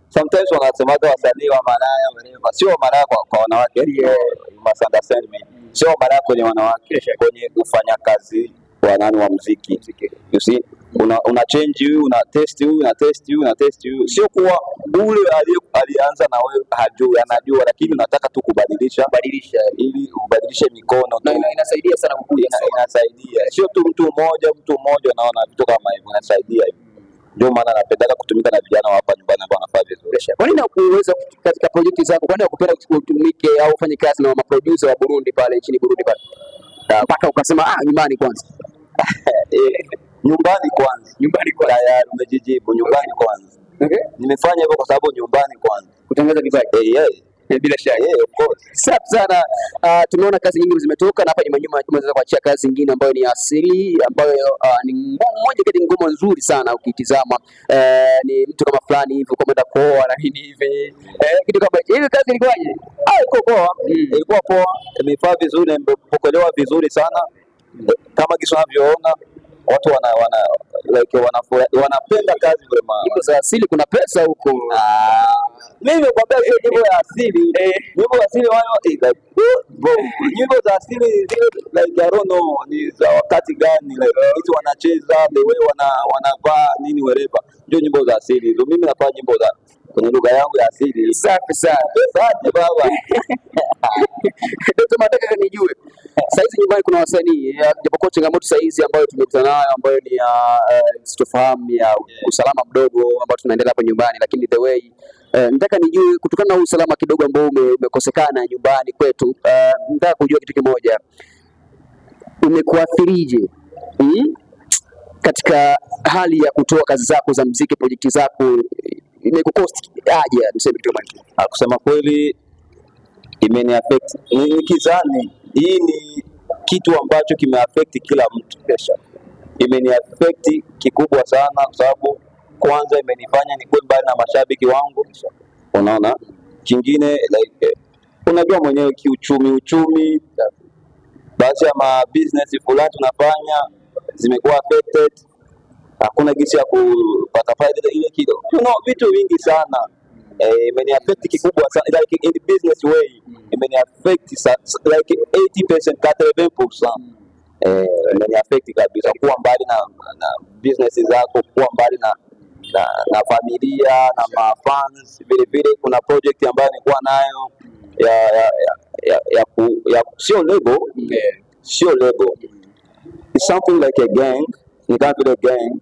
sometimes wanasemaga wasanii wa malaya whatever. Sio wa malaya kwa wanawake, you must understand me. Sio wa malaya kwenye wanawake, kwenye ufanya kazi wa muziki. You see, una change huyu, una test huyu, una test huyu, una test huyu. Sio kuwa ule alianza na wewe hajui, anajua, lakini unataka tu kubadilisha ili ubadilishe mikono. Na inasaidia sana kukuja. Inasaidia. Sio tu mtu mmoja naona vitu kama hivyo, inasaidia hivyo. Ndio maana napenda kutumika na vijana wa hapa nyumbani ambao wanafanya vizuri. Kwa nini hukuweza katika project zako, kwa nini hukupenda kutumike au ufanye kazi na maproducer wa Burundi pale nchini Burundi pale? Mpaka ukasema nyumbani kwanza. Nyumbani kwanza. Tayari umejijibu, nyumbani kwanza. Nimefanya hivyo kwa sababu nyumbani kwanza. Kutangaza kipaji. Bila shaka. Of course. Safi sana. Tumeona kazi nyingi zimetoka na hapa nyuma tumeweza kuachia kazi nyingine ambayo ni asili, ambayo ni moja kati ya ngoma nzuri sana ukitizama. Ni mtu kama fulani hivi ukoenda kuoa na nini hivi. Kitu kama hiyo. Kazi ilikuwaje? Ilikuwa poa. Ilikuwa poa. Imefaa vizuri na imepokelewa vizuri sana. Kama kisa unavyoona watu wanapenda kazi vrema. Nyimbo za asili kuna pesa huko. Mimi nakwambia hiyo nyimbo ya asili, nyimbo za asili nyimbo za asili like I don't know ni za wakati gani, like hizo wanacheza the way wanavaa nini whatever, ndio nyimbo za asili hizo. Mimi nafanya nyimbo za kwenye lugha yangu ya asili. Safi sana. Asante baba. Ndio nataka nijue. Saizi nyumbani kuna wasanii, japokuwa changamoto saizi ambayo tumekutana nayo ambayo ni sitofahamu ya usalama mdogo ambao tunaendelea hapo nyumbani, lakini the way nataka nijue kutokana na usalama kidogo ambao umekosekana nyumbani kwetu, nataka kujua kitu kimoja. Umekuathirije katika hali ya kutoa kazi zako za muziki, project zako, imekukosti aje? Niseme kitu kama hicho. Kusema kweli imeniaffect. Nikizani hii ni kitu ambacho kimeaffect kila mtu. Imeniaffect kikubwa sana kwa sababu kwanza imenifanya nikuwe mbali na mashabiki wangu. Unaona? Kingine like unajua mwenyewe kiuchumi baadhi ya business fulani tunafanya zimekuwa affected. Hakuna gisi ya kupata faida ile kidogo. Vitu vingi sana. Imeniaffect kikubwa sana, like in business way imeni affect like 80%, 80%. Imeni affect kabisa, kuwa mbali na business zako, kuwa mbali na familia na mafans. Vile vile kuna project ambayo nilikuwa nayo ya sio label, it's something like a gang, ni kama vile gang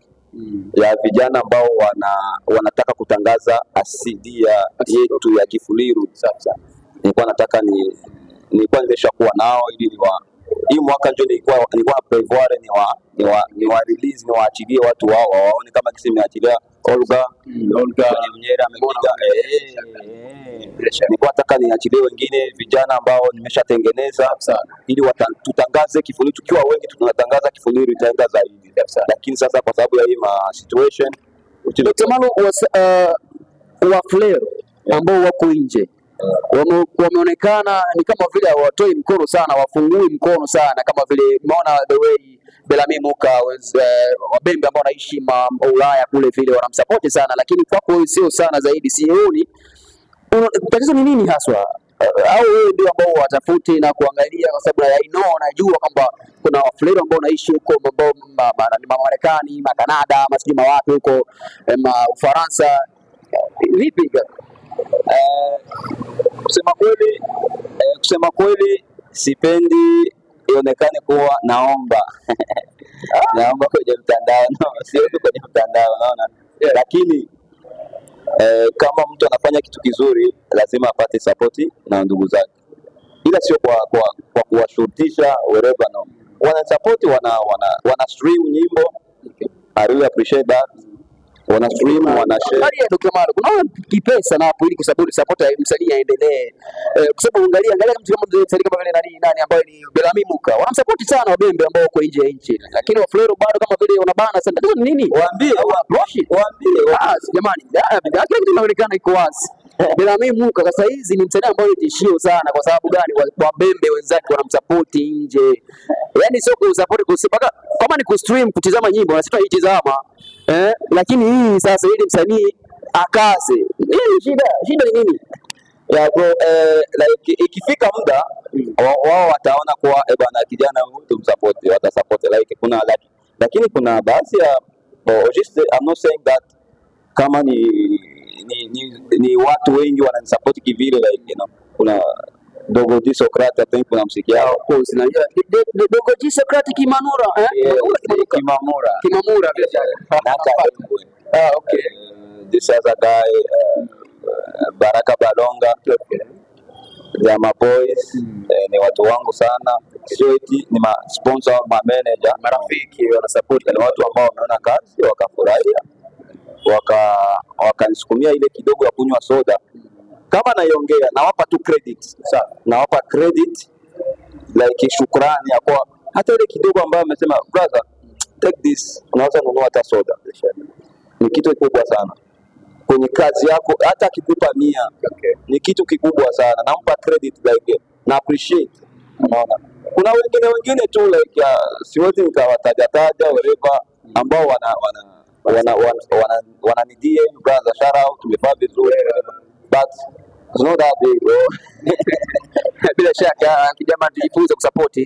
ya vijana ambao wanataka kutangaza asili yetu ya Kifuliru. Sasa nilikuwa nataka nilikuwa nimeshakuwa nao ili hii mwaka ndio nilikuwa na prevoir ni wa release, ni waachilie watu wao waone kama kisi nimeachilia Olga Mnyera amepiga. Nilikuwa nataka niachilie wengine vijana ambao nimeshatengeneza ili tutangaze Kifuliru, tukiwa wengi tunatangaza Kifuliru itaenda zaidi. Lakini sasa kwa sababu ya hii situation Dr. Malo wa Flero ambao wako nje wameonekana ni kama vile hawatoi mkono sana, wafungui mkono sana, kama vile umeona the way Belami Muka wabembe ambao wanaishi Ulaya kule vile wanamsupport sana, lakini kwako sio sana zaidi. Sioni tatizo ni nini haswa, au wewe ndio ambao watafuti na kuangalia? Kwa sababu I know, najua kwamba kuna wafulero ambao wanaishi huko ambao ni Marekani, Kanada, masijui mawapi huko, Ufaransa. Vipi? Kusema kweli sipendi ionekane kuwa naomba kwenye mtandao, sio kwenye mtandao, unaona. Lakini kama mtu anafanya kitu kizuri lazima apate support na ndugu zake, ila sio kwa kuwashurutisha wherever. No, wana support, wana stream nyimbo. I really appreciate that. Wana stream, wana share. Angalia Dr. Malo, kuna kipesa na hapo ili support msanii aendelee. Kwa sababu angalia mtu kama msanii kama vile nani ambaye ni Belami Muka, wanamsupport sana wabembe ambao wako nje ya nchi, lakini wa Flero bado kama vile wanabana sana. Tatizo ni nini? Waambie jamani, kila kitu kinaonekana iko wazi. Belami Muka sasa hizi ni msanii ambaye tishio sana. Kwa sababu gani? Wabembe wenzake wanamsupport nje, yani sio kusupport kama ni kustream, kutizama nyimbo na sisi tunaitizama. Lakini hii sasa ili msanii akaze, hii shida ni nini? Bro, like ikifika muda wao wataona kuwa bwana kijana huyu tumsupport, watasupport like kuna lakini kuna baadhi ya I'm not saying that kama ni watu wengi wananisupport kivile, like you know, kuna Dogo G Socrates, I think kuna msiki yao course na Dogo G Socrates Kimanura Kimamura okay. This other guy Baraka Balonga, Jama Boys, ni watu wangu sana, sio eti ni sponsor, manager, marafiki wana support, ni watu ambao wameona kazi wakafurahia, wakanisukumia ile kidogo ya kunywa soda. Kama naiongea nawapa tu credit, nawapa credit like shukrani ya kwa hata ile kidogo ambayo amesema brother take this, unaweza kununua hata soda. Ni kitu kikubwa sana kwenye kazi yako, hata akikupa 100 ni kitu kikubwa sana. Nampa credit like na appreciate. Unaona, kuna wengine tu like siwezi nikawataja wherever ambao wananidie brother, shout out, tumefanya vizuri, but it's not that big, bro. Bila shaka kijana tujifunze kusupport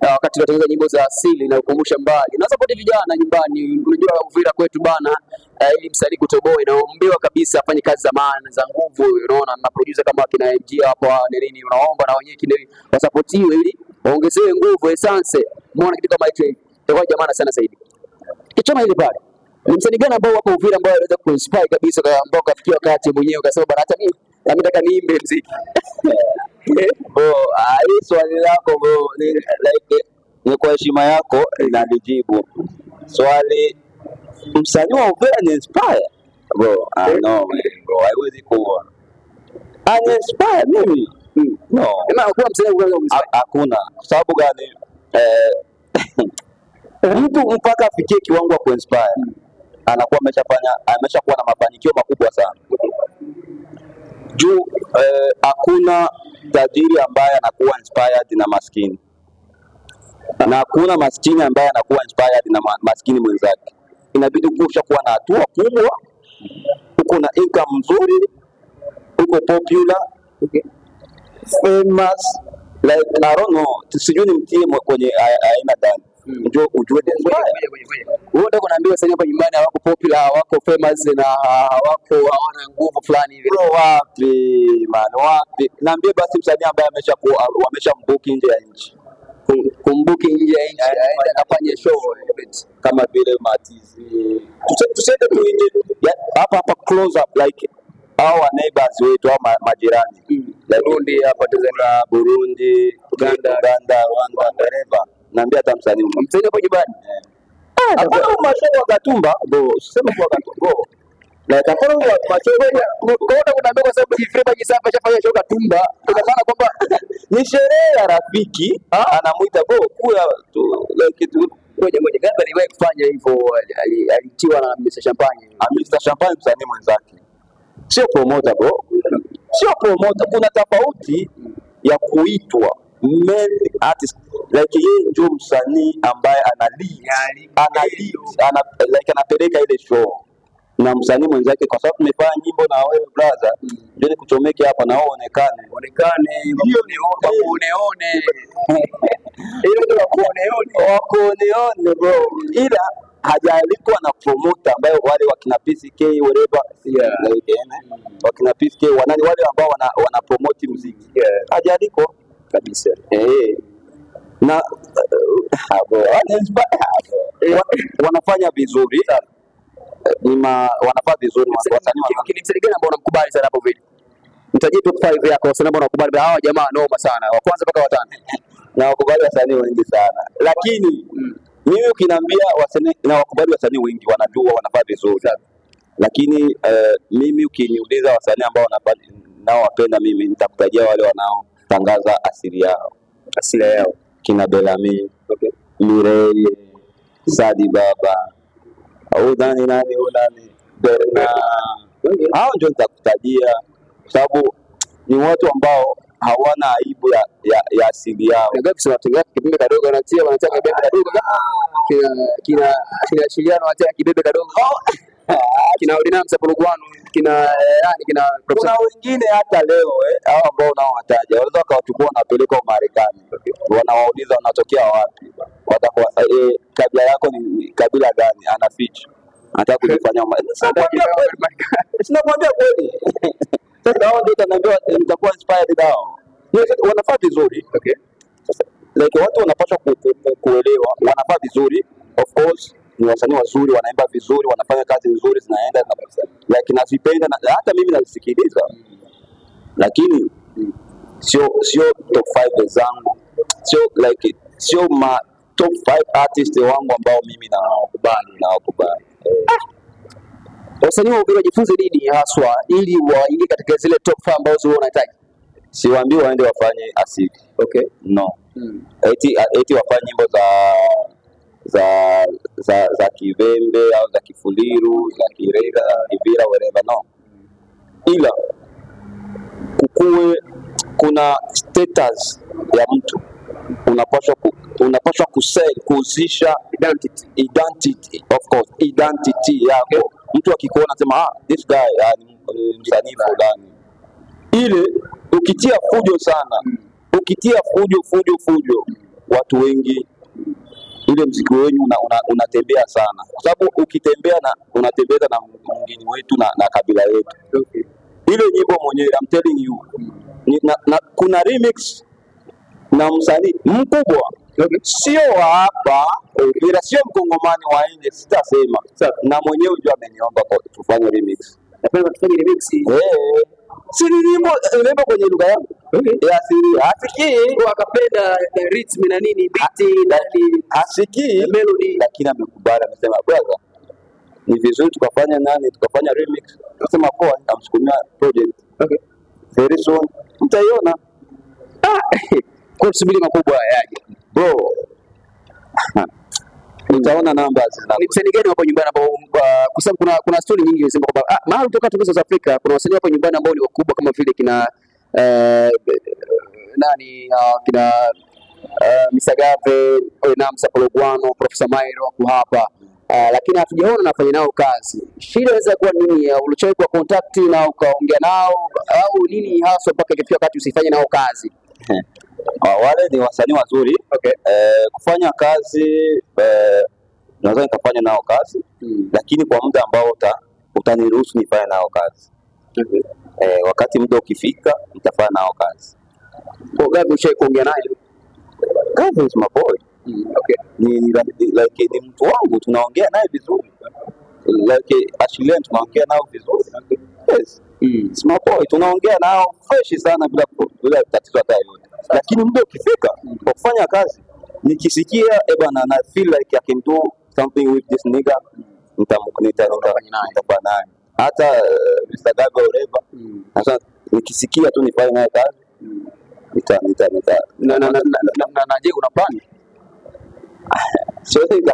wakati tunatengeneza nyimbo za asili na ukumbusha mbali. Na support vijana nyumbani. Unajua Uvira kwetu bana, ili msanii kutoboa inaombewa kabisa afanye kazi za maana za nguvu. Unaona na producer kama kina MG hapa nini, unaomba na wenyewe kile wasupportiwe ili waongezewe nguvu, essence. Muone kitu kama hicho itakuwa jamani sana zaidi. Kichoma ile pale. Ni msanii gani ambao wako Uvira ambao anaweza kuinspire kabisa, ambao kafikia wakati mwenyewe ukasema bana hata mimi nataka niimbe muziki? Bro, hii swali lako bro, ni kwa heshima yako nalijibu. Swali msanii wa Uvira ni inspire bro, no bro, haiwezi kuwa inspire mimi. No, kwa msanii hakuna. Kwa sababu gani? Mtu mpaka afikie kiwango cha kuinspire anakuwa ameshakuwa na mafanikio makubwa sana. Juu hakuna tajiri ambaye anakuwa inspired na maskini, na hakuna maskini ambaye anakuwa inspired na maskini mwenzake. Inabidi kuwa na hatua kubwa, uko na income nzuri, uko popular, famous like I don't know, sijui nimtie kwenye aina gani. Ndio ujue wewe ndio unaambiwa wasanii hapa nyumbani hawako popular, hawako famous na hawako hawana nguvu fulani hivi. Bro, wapi man, wapi? Naambie basi msanii ambaye wameshambuki nje ya nchi. Kumbuki nje ya nchi aende akafanye show kama vile Matizi. Tusende tu nje hapa close up like our neighbors wetu au majirani. Burundi hapa, Tanzania, Burundi, Uganda, Rwanda, wherever. Naambia hata msanii hapo nyumbani. Hapana mashoga wa Katumba, bro. Usiseme kwa Katumba. Na hapana mashoga kwa kunaambia kwa sababu Ifreba Jisafa chafanya show Katumba, ina maana kwamba ni sherehe ya rafiki, anamuita bro kuya like moja Gamba aliwahi kufanya hivyo, alitiwa na Mr. Champagne. Mr. Champagne msanii mwenzake. Sio promoter bro. Sio promoter, kuna tofauti ya kuitwa main artist like yeye ndio msanii ambaye like anapeleka ile show na msanii mwenzake, kwa sababu tumefanya nyimbo na wewe brother, ndio nikuchomeke hapa na wewe onekane hiyo ni wakuoneone hiyo ndio wakuoneone bro, ila hajalikwa na promoter ambaye wale wakina PCK whatever like wakina PCK wanani wale ambao wana promote muziki hajalikwa kabisa na wanafanya vizuri wanafanya vizuri wasanii msanii gani ambao unamkubali sana hapo vile? Mtajie top 5 yako wasanii ambao unakubali. Hawa jamaa noma sana, wa kwanza mpaka watano. Na wakubali wasanii wengi sana, lakini mimi ukiniambia wasanii na wakubali wasanii wengi wanajua wanafanya vizuri, lakini mimi ukiniuliza wasanii ambao nao wapenda, mimi nitakutajia wale wanaotangaza asili yao kina Bellamy, Mireye, Sadi Baba au nani Berna. Hao ndio nitakutajia kwa sababu ni watu ambao hawana aibu ya asili yao. Ngapi sio watu ngapi kibebe kadogo wanatia kibebe kadogo kina shiliano watia kibebe kadogo kina Ordinary Msapologwano kina kuna wengine hata leo hao ambao unaowataja wanaweza wakawachukua na peleka Marekani, wanawauliza wanatokea wapi, watakuwa kabila yako ni kabila gani, anaficha anataka kujifanya sinakwambia kweli. Sasa hao ndio tunaambiwa nitakuwa inspired nao, wanafaa vizuri sasa like watu wanapaswa kuelewa wanafaa vizuri, of course ni wasanii wazuri, wanaimba vizuri, wanafanya kazi nzuri zinaenda na like nazipenda na hata mimi nazisikiliza, lakini sio top 5 zangu, sio ma top 5 artists wangu ambao mimi nawakubali. Wasanii wajifunze nini haswa ili waingie katika zile top 5 ambazo wewe unahitaji? Siwaambii waende wafanye asili. No. Eti wafanye nyimbo za Kivembe au za Kifuliru, za Kirega, Kibira, whatever, no. Ila kuna status ya mtu unapaswa kuhusisha identity, of course identity yako. Mtu akikuona anasema this guy ni msanii fulani. Ile ukitia fujo sana, ukitia fujo watu wengi ile mziki wenu unatembea sana, kwa sababu ukitembea na unatembeza na mwingine wetu na kabila yetu. Ile nyimbo mwenyewe I'm telling you kuna remix na msanii mkubwa sio hapa bila sio mkongomani wa nje, sitasema na mwenyewe ndio ameniomba tufanye remix. Napenda tufanye remix. Si nyimbo kwenye lugha yangu ya asili, asikii akapenda rhythm na nini beat lakini asikii melody, lakini amekubali, amesema brother ni vizuri tukafanya remix. Nasema poa, nitamsukumia project very soon mtaiona. Kwa tusubiri makubwa yaje bro. Utaona numbers na ni msanii gani hapo nyumbani ambao kwa sababu kuna story nyingi zinasema kwamba mahali kutoka South Africa kuna wasanii hapo nyumbani ambao ni wakubwa kama vile kina kina Misagave, Ordinary Msapologwano, Professor Mairo wako hapa. lakini hatujaona nafanya nao kazi. Shida inaweza kuwa nini? Ulichowahi kwa contact na ukaongea nao au nini hasa mpaka ikifika wakati usifanye nao kazi? Wale ni wasanii wazuri. Okay. Kufanya kazi naweza nikafanya nao kazi lakini kwa muda ambao utaniruhusu nifanye nao kazi. Okay. Wakati muda ukifika nitafanya nao kazi. Kwa Gavi ushawahi kuongea naye? Gavi is my boy. Okay. Ni mtu wangu, tunaongea naye vizuri. Actually tunaongea nao vizuri. Yes. It's my boy, tunaongea nao fresh sana bila tatizo hata yote. Lakini muda ukifika kwa kufanya kazi nikisikia bana na feel like I can do something with this nigga nitafanya naye. Hata Mr. Gavi Oreva sasa nikisikia tu nifanye naye kazi na je, una plan? Sio ndio?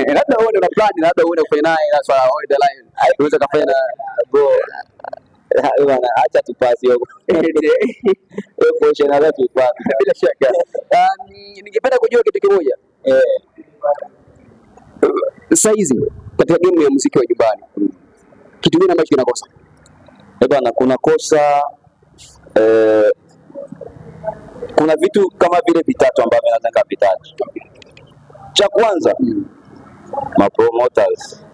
Labda uone una plan, labda uone kufanya naye na swala au the line. Unaweza kufanya na bro. Bwana acha tupasi huko. Posho na watu tupasi. Bila shaka. Ningependa kujua kitu kimoja. Sasa hizi katika game ya muziki wa nyumbani, kitu gani ambacho kinakosa? Bwana kuna kosa kuna vitu kama vile vitatu ambavyo naweza nikavitaja. Cha kwanza promoters.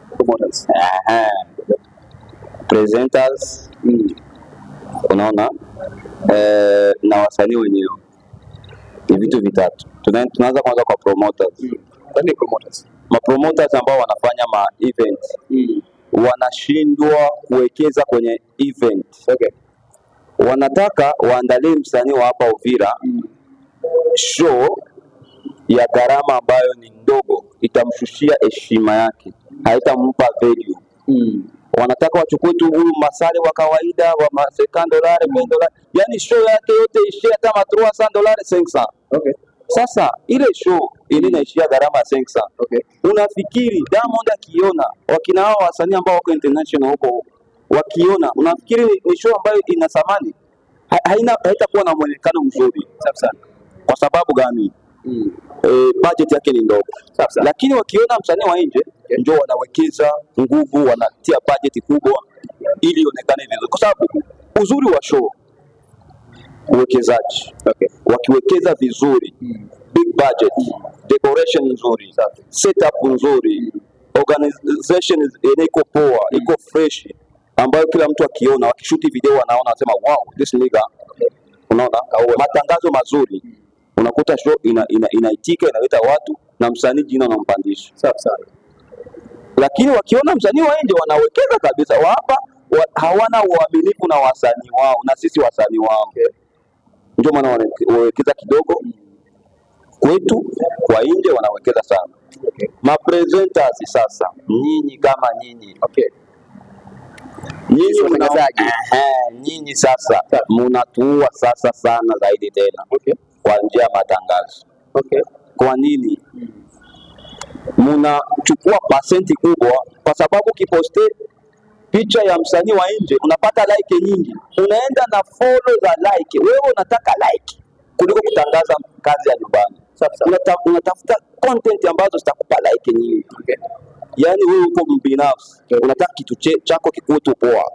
Presenters, unaona, na wasanii wenyewe. Ni vitu vitatu. Tunaanza kwanza kwa promoters. Kwani promoters? Promoters ambao wanafanya event wanashindwa kuwekeza kwenye event. Okay. Wanataka waandalie msanii wa hapa Uvira show ya gharama ambayo ni ndogo, itamshushia heshima yake, haitampa value. Wanataka wachukue tu huyu Masale wa kawaida wa $50, $10, yani show yake yote ishia kama $300, $500. Okay. Sasa ile show inaishia gharama ya $500. Okay. Unafikiri Diamond akiona, wakina hao wasanii ambao wako international huko wakiona, unafikiri ni show ambayo ina thamani? Haitakuwa na muonekano mzuri. Sawa. Kwa sababu gani? Budget yake ni ndogo. Lakini wakiona msanii wa nje ndio wanawekeza nguvu, wanatia budget kubwa ili ionekane vizuri. Kwa sababu uzuri wa show uwekezaji. Okay. Wakiwekeza vizuri, big budget, decoration nzuri, setup nzuri, organization iko poa, iko fresh, ambayo kila mtu akiona, wakishuti video wanaona wanasema wow, this nigga. Unaona, matangazo mazuri. Unakuta show inaitika, inaleta watu na msanii jina unampandisha. Sawa. Lakini wakiona msanii wa nje wanawekeza kabisa, hapa hawana uaminifu na wasanii wao na sisi wasanii wao. Okay. Ndio maana wanawekeza kidogo. Kwetu kwa nje wanawekeza sana. Okay. Presenters sasa, nyinyi kama nyinyi. Okay. Nyinyi mnazaji. Nyinyi sasa mnatuua sasa sana zaidi tena. Okay. Kwa njia ya matangazo. Okay. Kwa nini? Mnachukua pasenti kubwa kwa sababu kiposte picha ya msanii wa nje unapata like nyingi. Unaenda na follow za like. Wewe unataka like kuliko kutangaza kazi ya nyumbani. Unatafuta content ambazo zitakupa like nyingi. Okay. Yaani wewe uko mbinafsi. Okay. Unataka kitu chako kikuwe tu poa.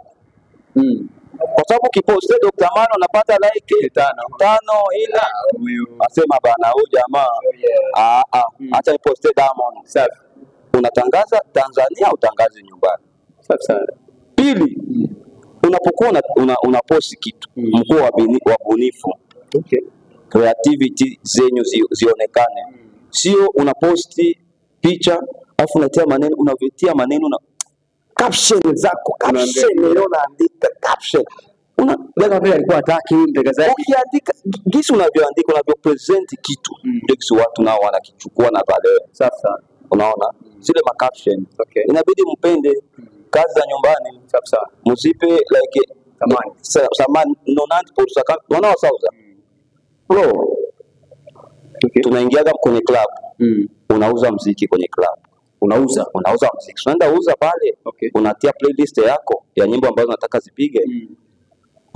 Kwa sababu kiposte Dr. Mano unapata like 5 ila asema bana huyu jamaa acha niposte Diamond. Safi. Unatangaza Tanzania, utangaze nyumbani. Safi. Pili, unapokuwa unaposti kitu, mkuu wa bunifu. Okay. Creativity zenyu zionekane. Sio unaposti picha afu unatia maneno, unavitia maneno na caption zako, unaandika caption. Unaweza vile alikuwa hataki mtangazaji. Ukiandika gisi unavyoandika, unavyopresent kitu, ndio kisi watu nao wanakichukua na baadaye. Sasa unaona zile caption. Okay. Inabidi mpende kazi za nyumbani. Sasa msipe like samani 90% wanaosauza. Bro. Okay. Tunaingiaga kwenye club. Unauza muziki kwenye club. Unauza muziki. Unaenda uza pale. Okay. Unatia playlist yako ya nyimbo ambazo unataka zipige.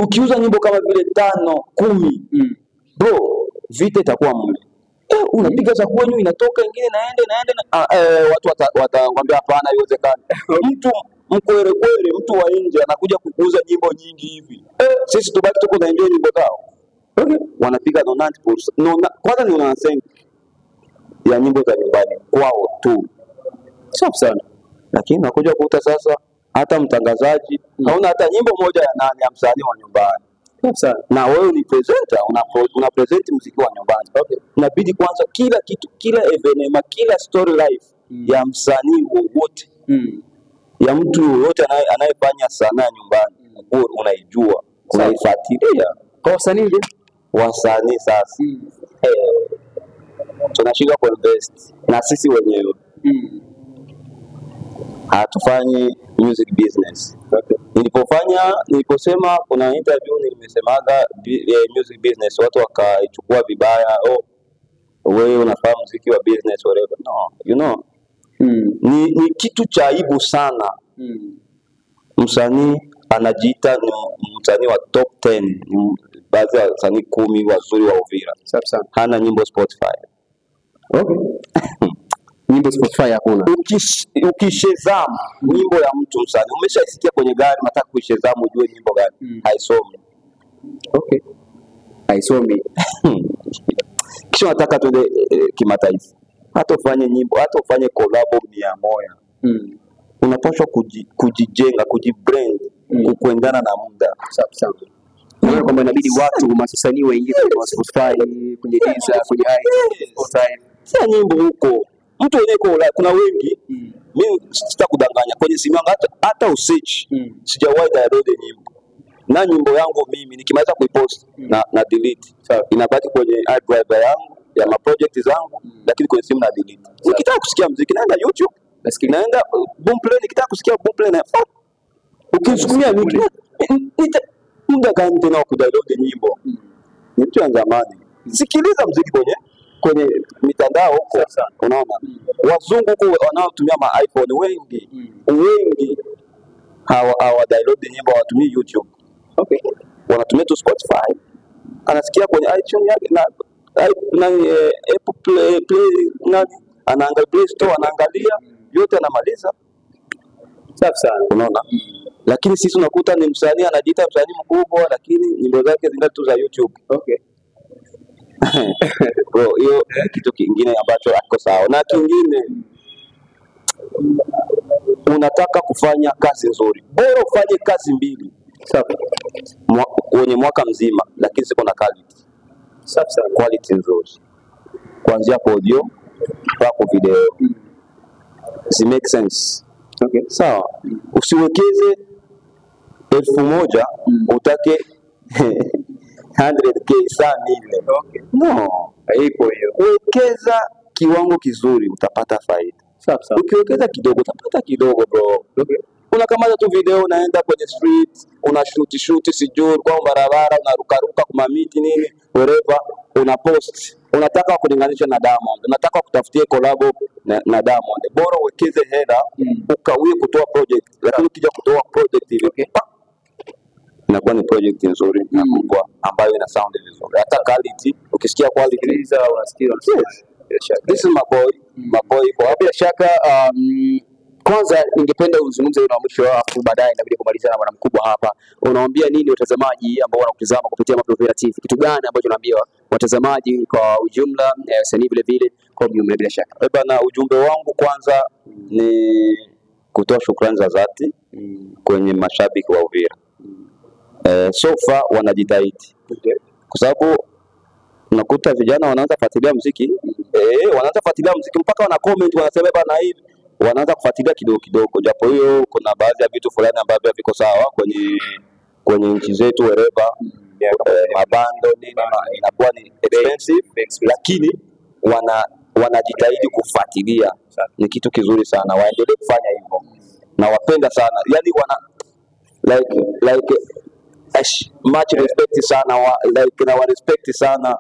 Ukiuza nyimbo kama vile 5, 10, bro, vita itakuwa mle. unapiga za kwenyu inatoka ingine naende watu watakwambia hapana, haiwezekani. Mtu mkwere kwere, mtu wa nje anakuja kukuuza nyimbo nyingi hivi, sisi tubaki tuko na enjoy nyimbo zao. Wanapiga 90%. Kwanza ni 90% ya nyimbo za nyumbani kwao tu. Safi sana. Lakini nakuja kukuta sasa hata mtangazaji hauna hata nyimbo moja ya nani ya msanii wa nyumbani. Safi. Na wewe ni presenter, una present muziki wa nyumbani. Inabidi kwanza kila kitu, kila evenement, kila story life ya msanii wowote, ya mtu yoyote anayefanya sanaa nyumbani, unaijua, unaifuatilia. Kwa wasanii sasa tunashika kwa invest na sisi wenyewe. Hatufanyi music business. Niliposema kuna interview nimesemaga music business, watu wakaichukua vibaya, wewe unafanya muziki wa business whatever. No, you know. Ni kitu cha aibu sana. Msanii anajiita ni msanii wa top 10, baadhi ya wasanii 10 wazuri wa Uvira. Hana nyimbo Spotify. Nyimbo Spotify hakuna. Ukishezama nyimbo ya mtu msanii, umeshaisikia kwenye gari, unataka kuishezama ujue nyimbo gani, haisomi. Haisomi. Kisha unataka tuende kimataifa. Hata ufanye nyimbo, hata ufanye collab 100. Unapaswa kujijenga, kujibrand, kuendana na muda. Kwa kwamba inabidi watu masanii waingie kwenye Spotify, kwenye Deezer, kwenye Spotify. Sasa nyimbo huko mtu wenyewe kuna wengi, mimi sitakudanganya, kwenye simu yangu hata usearch sijawahi download nyimbo. Na nyimbo yangu mimi nikimaliza kuipost na delete. Inabaki kwenye iDrive yangu ya ma project zangu, lakini kwenye simu na delete. Ukitaka kusikia muziki naenda YouTube, naenda Boomplay, nikitaka kusikia Boomplay na ukisukumia wiki muda gani tena kudownload nyimbo? Ni mtu wa zamani. Sikiliza muziki kwenye mitandao huko. Unaona wazungu huko wanaotumia ma iPhone wengi hawa download nyimbo, watumii YouTube. Wanatumia tu Spotify, anasikia kwenye iTunes yake na Apple Play anaangalia Play Store, anaangalia yote, anamaliza. Safi sana. Unaona? Lakini sisi unakuta ni msanii anajiita msanii mkubwa, lakini nyimbo zake zingali tu za YouTube. Bro, hiyo kitu kingine ambacho hakiko sawa. Na kingine, unataka kufanya kazi nzuri, bora ufanye kazi 2 kwenye mwaka mzima, lakini siko na quality. Quality nzuri, kuanzia audio mpaka video, make sense. Sawa. Usiwekeze 1000 utake 100k saa mile. No, haiko hiyo. Wekeza kiwango kizuri, utapata faida. Ukiwekeza kidogo utapata kidogo, bro. Unakamata tu video, unaenda kwenye street, una shoot sijui kwa barabara, unaruka kwa miti nini, wherever, una post. Unataka kulinganisha na Diamond, unataka kutafutia collab na Diamond. Bora uwekeze hela, ukawie kutoa project. Lakini ukija kutoa project hivi, inakuwa ni project nzuri na kubwa ambayo ina sound vizuri. Hata quality, ukisikia quality unasikia. This is my boy kwa bila shaka. Kwanza ningependa uzungumze na mwisho, afu baadaye inabidi kumalizana na bwana mkubwa hapa. Unawaambia nini watazamaji ambao wanakutazama kupitia Mapro Uvira TV? Kitu gani ambacho unaambia watazamaji kwa ujumla, wasanii vile vile kwa ujumla? Bila shaka bana, ujumbe wangu kwanza ni kutoa shukrani za dhati kwenye mashabiki wa Uvira. So far wanajitahidi. Kwa sababu unakuta vijana wanaanza kufuatilia muziki, wanaanza kufuatilia muziki mpaka wana comment, wanasema bana hivi, wanaanza kufuatilia kidogo, japo hiyo kuna baadhi ya vitu fulani ambavyo viko sawa kwenye nchi zetu wherever, mabando nini inakuwa ni expensive, lakini wanajitahidi kufuatilia. Ni kitu kizuri sana, waendelee kufanya hivyo. Na wapenda sana, yani like much respect sana, na wa respect sana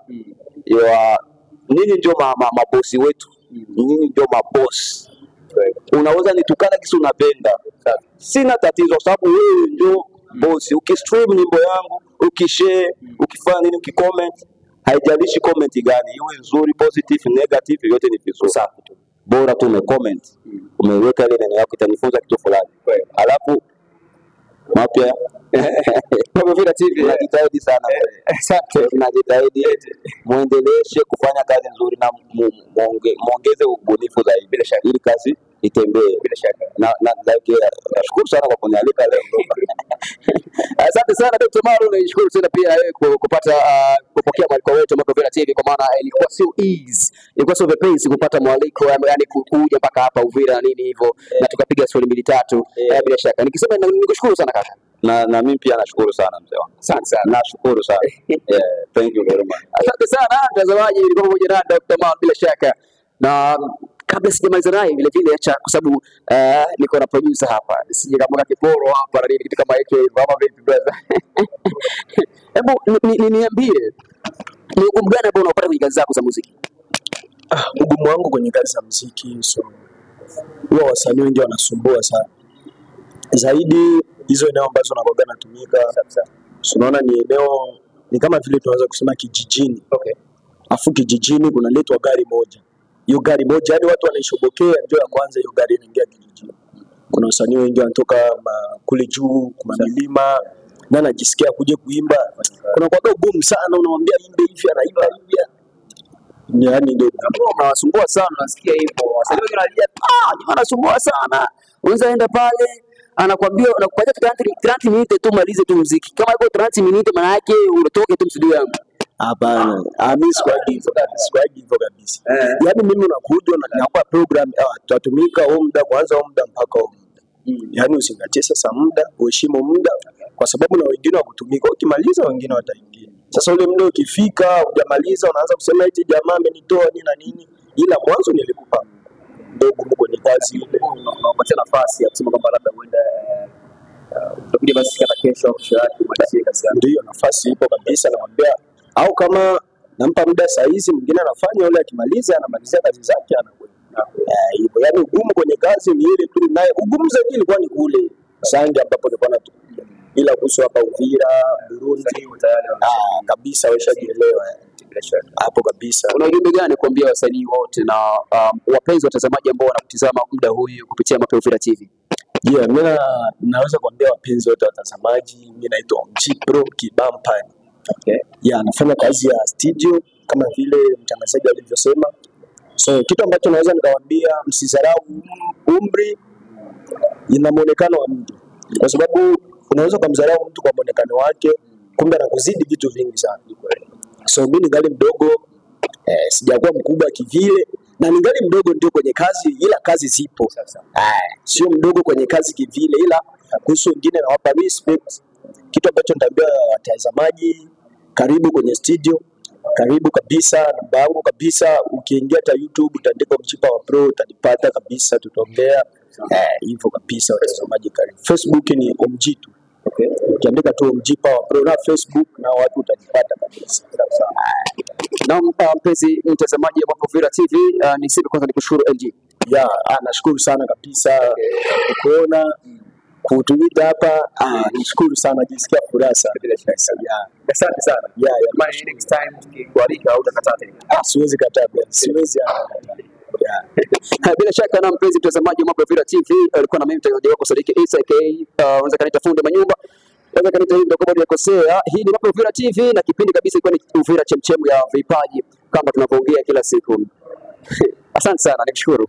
ninyi ndio mabosi wetu, ninyi ndio mabosi. Unaweza nitukana kisi unapenda, sina tatizo, sababu wewe ndio bosi. Ukistream nyimbo yangu, ukishare, ukifanya nini, ukicomment, haijalishi comment gani, iwe nzuri, positive, negative, yote ni vizuri. Safi tu. Bora tu umecomment, umeweka ile neno yako itanifunza kitu fulani. Alafu mapya Maprovira TV najitahidi sana. asante. Najitahidi muendeleshe kufanya kazi nzuri na muongeze ubunifu zaidi, bila shaka, ili kazi itembee, bila shaka. Na nashukuru sana kwa kunialika leo. Asante sana Dr. Maru, nashukuru sana pia wewe kupata kupokea mwaliko wetu Maprovira TV, kwa maana ilikuwa sio easy, ilikuwa sio vepesi kupata mwaliko, yani kuja mpaka hapa Uvira na nini hivyo, na tukapiga swali 2-3. Bila shaka nikisema nikushukuru sana kaka. Na mimi pia nashukuru sana mzee wangu. Asante sana. Nashukuru sana. Thank you very much. Asante sana mtazamaji, nilikuwa pamoja na Dr. Maru bila shaka. Na kabla sijamaliza naye vile vile, acha kwa sababu niko na producer hapa, sije kama kiporo hapa na nini kitu kama hicho hivyo, ama vipi brother? Hebu niambie ni ugumu gani ambao unapata kwenye kazi zako za muziki? Ugumu wangu kwenye kazi za muziki, so huwa wasanii wengi wanasumbua sana zaidi hizo eneo ambazo nakoga natumika. So unaona ni eneo ni kama vile tunaweza kusema kijijini. Afu kijijini kunaletwa gari moja. Hiyo gari moja hadi watu wanaishobokea ndio ya kwanza hiyo gari inaingia kijijini. Kuna wasanii wengi wanatoka kule juu kwa milima na anajisikia kuja kuimba. Kuna kwa ugumu sana, unamwambia imbe hivi anaimba hivi. Yaani ndio unawasumbua sana, nasikia hivyo. Wasanii wengi wanalia, wanasumbua sana. Unaweza enda pale anakuambia unakupatia 30 minutes tu malize tu muziki. Kama iko 30 minutes maana yake unatoka tu studio yangu. Hapana, mimi squad hivyo kabisa. Yaani mimi unakuja na nakupa program tutatumika huo muda kwanza, huo muda mpaka huo muda. Yaani usingatie sasa muda, uheshimu muda kwa sababu na wengine wakutumika. Ukimaliza wengine wataingia. Sasa ule muda ukifika hujamaliza unaanza kusema eti jamaa amenitoa nini na nini. Ila mwanzo nilikupa ndogo kwenye kazi ile. Unapatia nafasi ya kusema kwamba labda uende utakuja basi kama kesho au kesho yake umalizie kazi yako. Ndio nafasi ipo kabisa, namwambia au kama nampa muda saa hizi mwingine anafanya, yule akimaliza anamalizia kazi zake anakwenda. Hivyo yani ugumu kwenye kazi ni ile tu, naye ugumu zaidi ilikuwa ni kule Sange ambapo nilikuwa natumia, ila kuhusu hapa Uvira, Burundi tayari kabisa washajielewa hapo kabisa. Una ujumbe gani kuambia wasanii wote na wapenzi watazamaji ambao wanakutizama muda huu kupitia Maprovira TV? Mimi naweza kuambia wapenzi wote watazamaji, mimi naitwa Mjipro Kibampani. Nafanya kazi ya studio kama vile mtangazaji alivyosema. So kitu ambacho naweza nikawaambia, msidharau umri ina muonekano wa mtu, kwa sababu unaweza kumdharau mtu kwa muonekano wake, kumbe anakuzidi vitu vingi sana. So mimi ningali mdogo, sijakuwa mkubwa kivile, na ningali mdogo ndio kwenye kazi, ila kazi zipo. Sio mdogo kwenye kazi kivile, ila kuhusu wengine nawapa respect. Kitu ambacho nitaambia watazamaji, karibu kwenye studio, karibu kabisa, namba yangu kabisa. Ukiingia hata YouTube utaandika Mjipa wa Pro utanipata kabisa, tutaongea hivyo kabisa. Watazamaji karibu. Facebook ni Omjitu. Ukiandika tu Mjipa wa Pro na Facebook na watu utanipata kabisa. Na mpenzi mtazamaji wa Maprovira TV, niseme kwanza nikushukuru LG. Nashukuru sana kabisa kuona kutuita hapa. Nishukuru sana, jisikia furaha sana. Asante sana. Next time tukikualika au utakataa tena? Siwezi kataa, siwezi. Bila shaka na mpenzi mtazamaji wa Maprovira TV, alikuwa na mimi mtangazaji wako Sadiki Isa aka unaweza kanita fundi manyumba, unaweza kanita hivi ndio bado yakosea. Hii ni Maprovira TV na kipindi kabisa ilikuwa ni Uvira chemchemu ya vipaji kama tunavyoongea kila siku. Asante sana, nikushukuru.